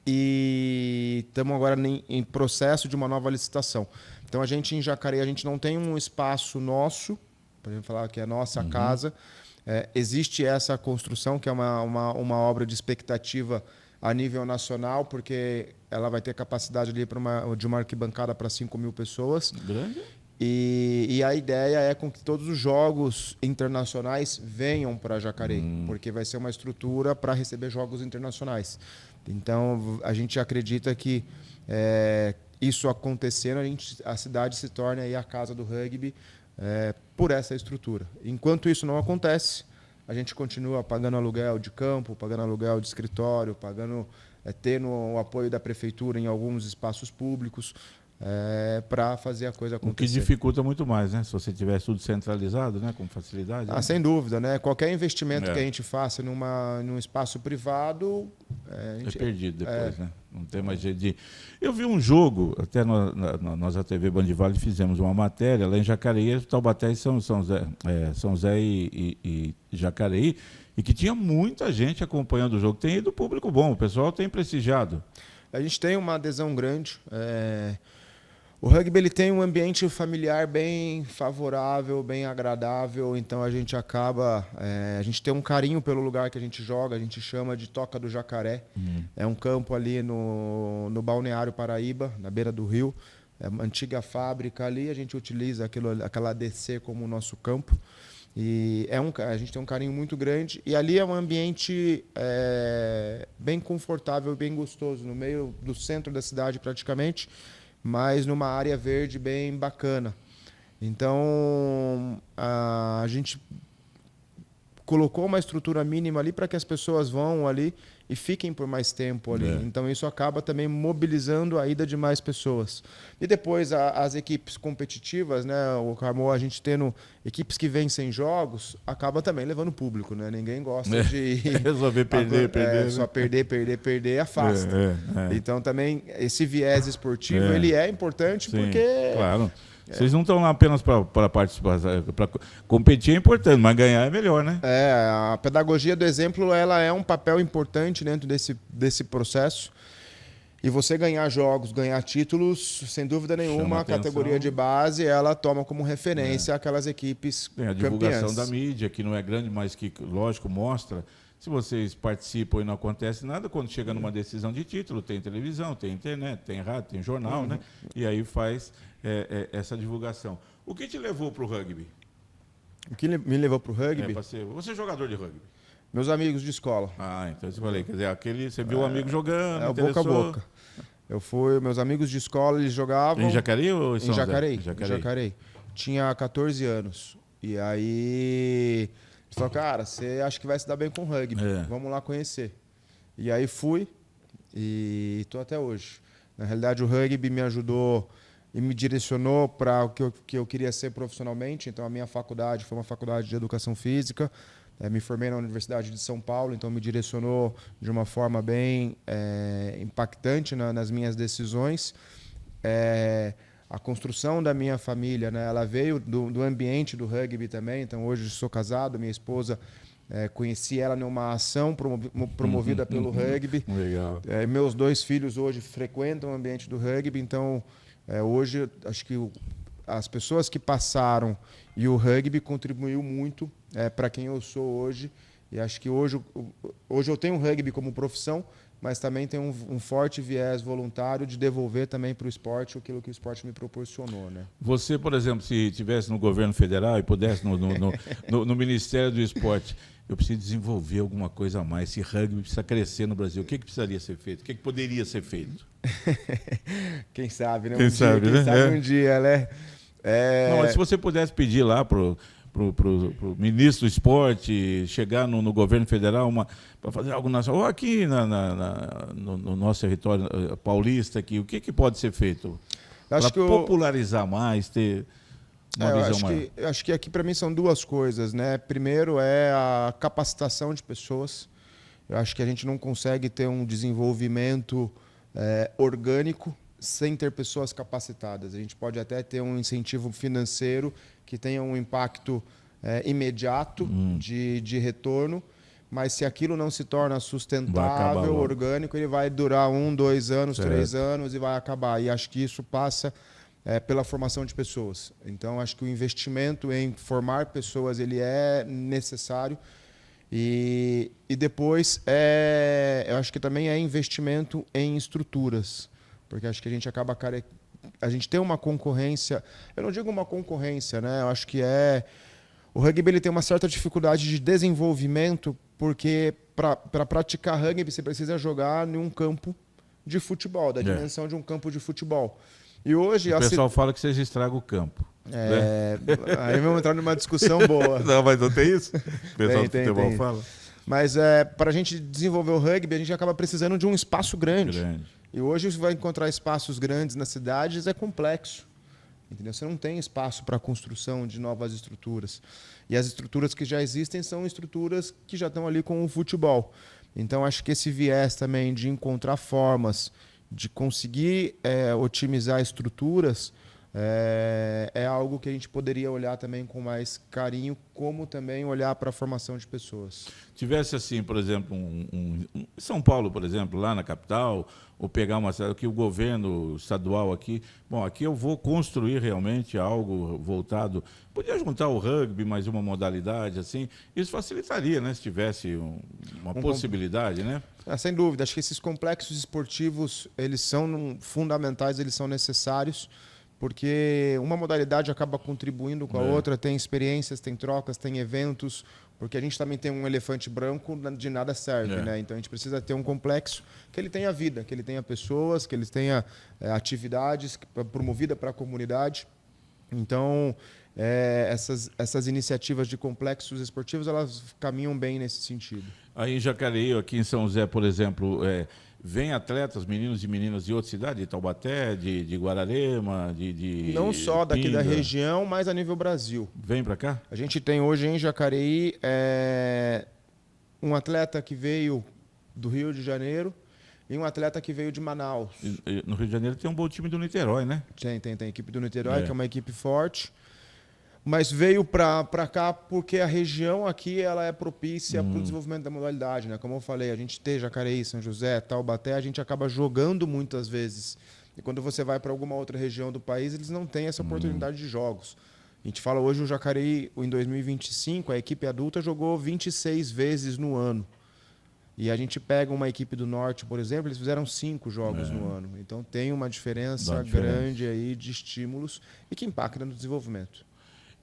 E estamos agora em processo de uma nova licitação. Então a gente em Jacareí, a gente não tem um espaço nosso, para a gente falar que é a nossa casa. Existe essa construção, que é uma obra de expectativa a nível nacional, porque ela vai ter capacidade ali de uma arquibancada para 5.000 pessoas. Grande. E a ideia é com que todos os jogos internacionais venham para Jacareí, porque vai ser uma estrutura para receber jogos internacionais. Então, a gente acredita que isso acontecendo, a cidade se torne aí a casa do rugby, por essa estrutura. Enquanto isso não acontece, a gente continua pagando aluguel de campo, pagando aluguel de escritório, tendo o apoio da prefeitura em alguns espaços públicos, para fazer a coisa acontecer. O que dificulta muito mais, né? Se você tivesse tudo centralizado, né? Com facilidade. Né? Sem dúvida, né? Qualquer investimento que a gente faça num espaço privado... É perdido depois, né? Não tem mais jeito de... Eu vi um jogo, até nós, a TV Bandivale, fizemos uma matéria lá em Jacareí, Taubaté e São José e Jacareí, e que tinha muita gente acompanhando o jogo. Tem ido público bom, o pessoal tem prestigiado. A gente tem uma adesão grande. O rugby ele tem um ambiente familiar bem favorável, bem agradável, então a gente acaba... a gente tem um carinho pelo lugar que a gente joga, a gente chama de Toca do Jacaré. É um campo ali no Balneário Paraíba, na beira do rio. É uma antiga fábrica ali, a gente utiliza aquela ADC como nosso campo. E a gente tem um carinho muito grande. E ali é um ambiente bem confortável, bem gostoso, no meio do centro da cidade praticamente, mas numa área verde bem bacana. Então, a gente colocou uma estrutura mínima ali para que as pessoas vão ali e fiquem por mais tempo ali. Então, isso acaba também mobilizando a ida de mais pessoas. E depois, as equipes competitivas, né? O Carmo, a gente tendo equipes que vencem jogos, acaba também levando público, né? Ninguém gosta de... Resolver perder. Só perder, afasta. Então, também, esse viés esportivo, ele é importante. Sim, porque... Claro. Vocês não estão lá apenas para participar, para competir é importante, mas ganhar é melhor, né? A pedagogia do exemplo ela é um papel importante dentro desse processo. E você ganhar jogos, ganhar títulos, sem dúvida nenhuma, a categoria de base ela toma como referência aquelas equipes Tem a divulgação da mídia, que não é grande, mas que, lógico, mostra. Se vocês participam e não acontece nada, quando chega numa decisão de título, tem televisão, tem internet, tem rádio, tem jornal, né? E aí faz essa divulgação. O que te levou para o rugby? O que me levou para o rugby? Você é jogador de rugby? Meus amigos de escola. Então eu falei, quer dizer, você viu o amigo jogando, boca a boca. Meus amigos de escola, eles jogavam... Em Jacareí ou em São Jacareí? Em Jacareí. Tinha 14 anos. E aí... Ele falou, cara, você acha que vai se dar bem com rugby. Vamos lá conhecer. E aí fui e estou até hoje. Na realidade, o rugby me ajudou e me direcionou para o que eu queria ser profissionalmente. Então, a minha faculdade foi uma faculdade de educação física. Me formei na Universidade de São Paulo, então me direcionou de uma forma bem impactante nas minhas decisões. A construção da minha família, né, ela veio do ambiente do rugby também. Então, hoje sou casado, minha esposa, conheci ela numa ação promovida pelo rugby. Legal. Meus 2 filhos hoje frequentam o ambiente do rugby. Então, hoje, acho que as pessoas que passaram e o rugby contribuiu muito para quem eu sou hoje. E acho que hoje eu tenho o rugby como profissão, mas também tem um forte viés voluntário de devolver também para o esporte aquilo que o esporte me proporcionou, né? Você, por exemplo, se estivesse no governo federal e pudesse no Ministério do Esporte, eu preciso desenvolver alguma coisa a mais. Esse rugby precisa crescer no Brasil. O que precisaria ser feito? O que poderia ser feito? Quem sabe, né? Quem sabe um dia, né? Não, mas se você pudesse pedir lá pro ministro do esporte chegar no governo federal para fazer algo nacional, ou aqui no nosso território paulista, aqui, o que pode ser feito para popularizar mais, ter uma visão maior? Eu acho que aqui para mim são 2 coisas, né? Primeiro é a capacitação de pessoas. Eu acho que a gente não consegue ter um desenvolvimento orgânico sem ter pessoas capacitadas. A gente pode até ter um incentivo financeiro que tenha um impacto imediato de retorno, mas se aquilo não se torna sustentável, orgânico, ele vai durar 1, 2 anos, 3 anos e vai acabar. E acho que isso passa pela formação de pessoas. Então, acho que o investimento em formar pessoas ele é necessário. E depois, eu acho que também é investimento em estruturas, porque acho que a gente acaba a gente tem uma concorrência, eu não digo uma concorrência, né? Eu acho que o rugby ele tem uma certa dificuldade de desenvolvimento, porque para praticar rugby você precisa jogar em um campo de futebol, da dimensão de um campo de futebol. E hoje o pessoal fala que vocês estragam o campo. Aí vamos entrar numa discussão boa. Não, mas não tem isso? O pessoal do futebol fala. Mas para a gente desenvolver o rugby, a gente acaba precisando de um espaço grande. E hoje você vai encontrar espaços grandes nas cidades, é complexo. Entendeu? Você não tem espaço para a construção de novas estruturas. E as estruturas que já existem são estruturas que já estão ali com o futebol. Então, acho que esse viés também de encontrar formas de conseguir otimizar estruturas é algo que a gente poderia olhar também com mais carinho, como também olhar para a formação de pessoas. Tivesse assim, por exemplo, São Paulo, por exemplo, lá na capital, ou pegar uma cidade que o governo estadual aqui, aqui eu vou construir realmente algo voltado, podia juntar o rugby mais uma modalidade assim, isso facilitaria, né, se tivesse uma possibilidade, né? Sem dúvida, acho que esses complexos esportivos, eles são fundamentais, eles são necessários, porque uma modalidade acaba contribuindo com a outra, tem experiências, tem trocas, tem eventos, porque a gente também tem um elefante branco, de nada serve, né? Então a gente precisa ter um complexo que ele tenha vida, que ele tenha pessoas, que ele tenha atividades promovidas para a comunidade. Então essas iniciativas de complexos esportivos, elas caminham bem nesse sentido. Aí em Jacareí, aqui em São José, por exemplo, vem atletas, meninos e meninas de outra cidade, de Taubaté, de Guararema, de não só daqui da região, mas a nível Brasil. Vem para cá? A gente tem hoje em Jacareí um atleta que veio do Rio de Janeiro, e um atleta que veio de Manaus. No Rio de Janeiro tem um bom time do Niterói, né? Tem a equipe do Niterói, que é uma equipe forte. Mas veio para cá porque a região aqui ela é propícia para o desenvolvimento da modalidade, né? Como eu falei, a gente tem Jacareí, São José, Taubaté, a gente acaba jogando muitas vezes. E quando você vai para alguma outra região do país, eles não têm essa oportunidade de jogos. A gente fala hoje o Jacareí, em 2025, a equipe adulta jogou 26 vezes no ano. E a gente pega uma equipe do Norte, por exemplo, eles fizeram 5 jogos no ano. Então tem uma diferença grande aí de estímulos e que impacta no desenvolvimento.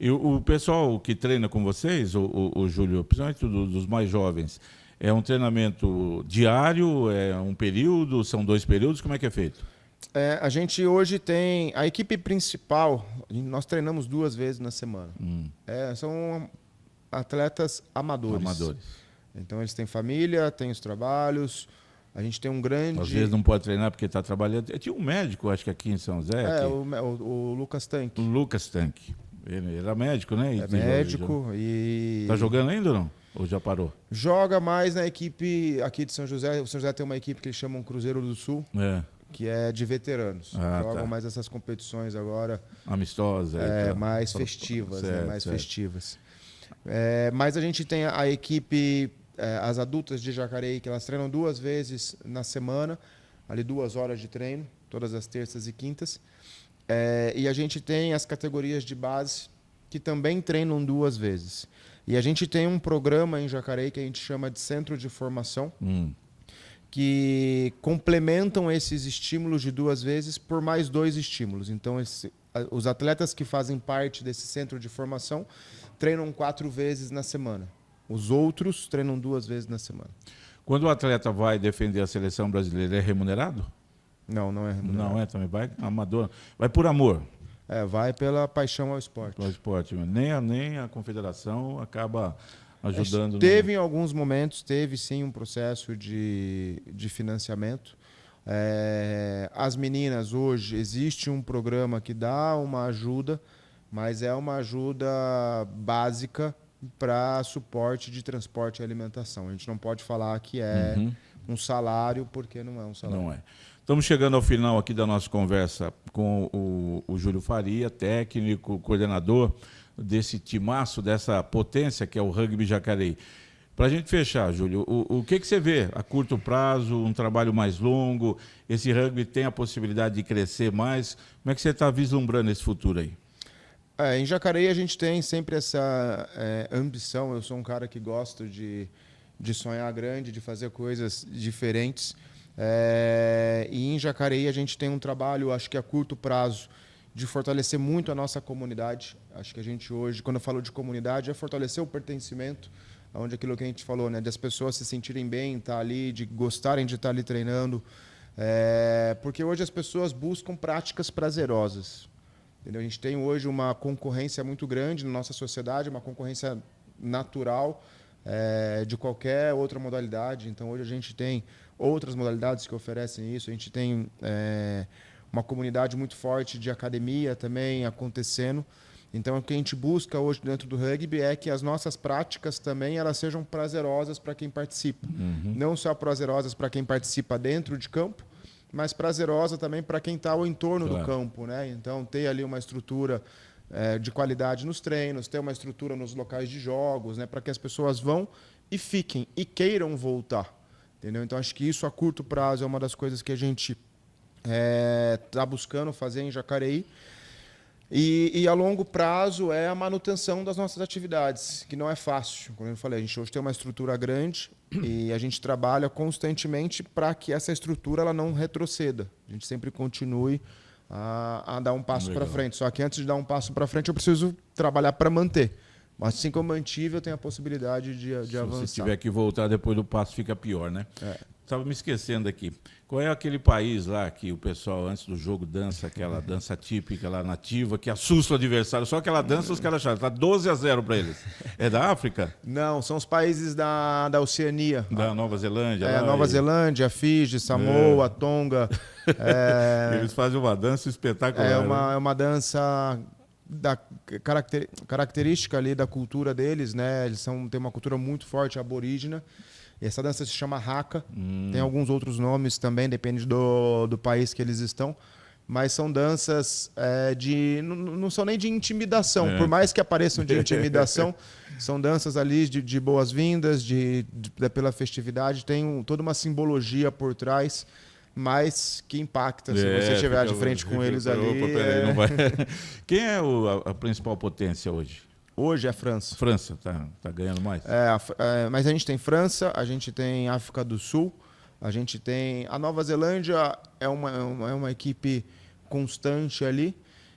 E o pessoal que treina com vocês, o Júlio, principalmente dos mais jovens, é um treinamento diário, é um período, são 2 períodos, como é que é feito? A gente hoje tem a equipe principal, nós treinamos 2 vezes na semana. São atletas amadores. Então eles têm família, têm os trabalhos. A gente tem um grande... Às vezes não pode treinar porque está trabalhando. Tinha um médico, acho que aqui em São José. O Lucas Tanque. O Lucas Tanque. Ele era médico, né? Médico e... Tá jogando ainda ou não? Ou já parou? Joga mais na equipe aqui de São José. O São José tem uma equipe que eles chamam Cruzeiro do Sul, que é de veteranos. Jogam mais essas competições agora. Amistosas. Mais festivas, festivas. Mas a gente tem a equipe, as adultas de Jacareí, que elas treinam 2 vezes na semana, ali 2 horas de treino, todas as terças e quintas. E a gente tem as categorias de base que também treinam 2 vezes. E a gente tem um programa em Jacareí que a gente chama de Centro de Formação, que complementam esses estímulos de 2 vezes por mais 2 estímulos. Então, os atletas que fazem parte desse centro de formação treinam 4 vezes na semana. Os outros treinam 2 vezes na semana. Quando o atleta vai defender a seleção brasileira, é remunerado? Não é remunerado. Não também vai amador. Vai por amor. Vai pela paixão ao esporte. Ao esporte. Nem a confederação acaba ajudando. Teve em alguns momentos, teve sim um processo de financiamento. As meninas hoje, existe um programa que dá uma ajuda, mas é uma ajuda básica para suporte de transporte e alimentação. A gente não pode falar que é um salário, porque não é um salário. Não é. Estamos chegando ao final aqui da nossa conversa com o Júlio Faria, técnico, coordenador desse timaço, dessa potência que é o Rugby Jacareí. Para a gente fechar, Júlio, o que você vê a curto prazo, um trabalho mais longo? Esse rugby tem a possibilidade de crescer mais? Como é que você está vislumbrando esse futuro aí? Em Jacareí a gente tem sempre essa ambição. Eu sou um cara que gosto de sonhar grande, de fazer coisas diferentes. E em Jacareí a gente tem um trabalho, acho que a curto prazo, de fortalecer muito a nossa comunidade. Acho que a gente hoje, quando eu falo de comunidade, é fortalecer o pertencimento, onde aquilo que a gente falou, né, de as pessoas se sentirem bem, estar ali, de gostarem de estar ali treinando. Porque hoje as pessoas buscam práticas prazerosas. Entendeu? A gente tem hoje uma concorrência muito grande na nossa sociedade, uma concorrência natural de qualquer outra modalidade. Então hoje a gente tem outras modalidades que oferecem isso. A gente tem uma comunidade muito forte de academia também acontecendo. Então o que a gente busca hoje dentro do rugby é que as nossas práticas também elas sejam prazerosas para quem participa. Não só prazerosas para quem participa dentro de campo, mas prazerosa também para quem está ao entorno do campo, né? Então ter ali uma estrutura de qualidade nos treinos, ter uma estrutura nos locais de jogos, né? Para que as pessoas vão e fiquem e queiram voltar. Entendeu? Então acho que isso a curto prazo é uma das coisas que a gente está buscando fazer em Jacareí. E a longo prazo é a manutenção das nossas atividades, que não é fácil. Como eu falei, a gente hoje tem uma estrutura grande e a gente trabalha constantemente para que essa estrutura ela não retroceda. A gente sempre continue a dar um passo para frente. Só que antes de dar um passo para frente eu preciso trabalhar para manter. Mas assim que eu mantive, eu tenho a possibilidade de avançar. Se tiver que voltar depois do passo, fica pior, né? Estava me esquecendo aqui. Qual é aquele país lá que o pessoal, antes do jogo, dança aquela dança típica lá nativa, que assusta o adversário? Só aquela dança, os caras acham. Está 12-0 para eles. É da África? Não, são os países da Oceania. Da Nova Zelândia? Nova Zelândia, Fiji, Samoa, Tonga. Eles fazem uma dança espetacular. É uma dança característica ali da cultura deles, né? Eles têm uma cultura muito forte aborígena. E essa dança se chama Haka. Tem alguns outros nomes também, depende do país que eles estão. Mas são danças não são nem de intimidação. Por mais que apareçam de intimidação, são danças ali de boas-vindas, pela festividade. Tem toda uma simbologia por trás, mas que impacta se você estiver de frente com eles ali. Não vai. Quem é a principal potência hoje? Hoje é a França. França tá ganhando mais? Mas a gente tem França, a gente tem África do Sul, a gente tem... A Nova Zelândia é uma equipe constante ali.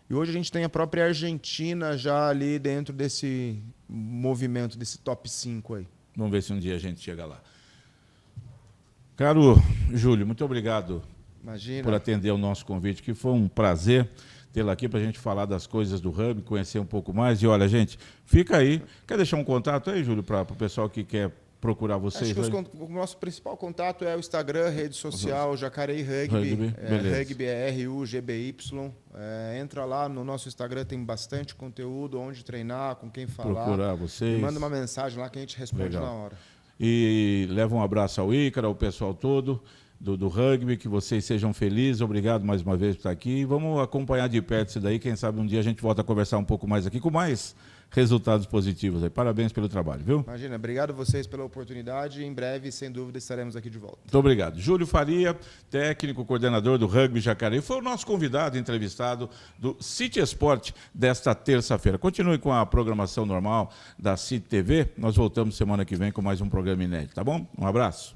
E hoje a gente tem a própria Argentina já ali dentro desse movimento, desse top 5 aí. Vamos ver se um dia a gente chega lá. Caro Júlio, muito obrigado por atender o nosso convite, que foi um prazer tê-lo aqui para a gente falar das coisas do rugby, conhecer um pouco mais. E olha, gente, fica aí. Quer deixar um contato aí, Júlio, para o pessoal que quer procurar vocês? Acho que o nosso principal contato é o Instagram, rede social, Jacareí Rugby. Rugby é RUGBY. Entra lá no nosso Instagram, tem bastante conteúdo, onde treinar, com quem falar. Procurar vocês. Manda uma mensagem lá que a gente responde na hora. E leva um abraço ao Ícaro, ao pessoal todo do rugby, que vocês sejam felizes. Obrigado mais uma vez por estar aqui. Vamos acompanhar de perto isso daí. Quem sabe um dia a gente volta a conversar um pouco mais aqui com mais resultados positivos aí. Parabéns pelo trabalho, viu? Imagina, obrigado a vocês pela oportunidade. Em breve, sem dúvida, estaremos aqui de volta. Muito obrigado. Júlio Faria, técnico, coordenador do Rugby Jacareí, foi o nosso convidado, entrevistado do City Sport desta terça-feira. Continue com a programação normal da City TV. Nós voltamos semana que vem com mais um programa inédito, tá bom? Um abraço.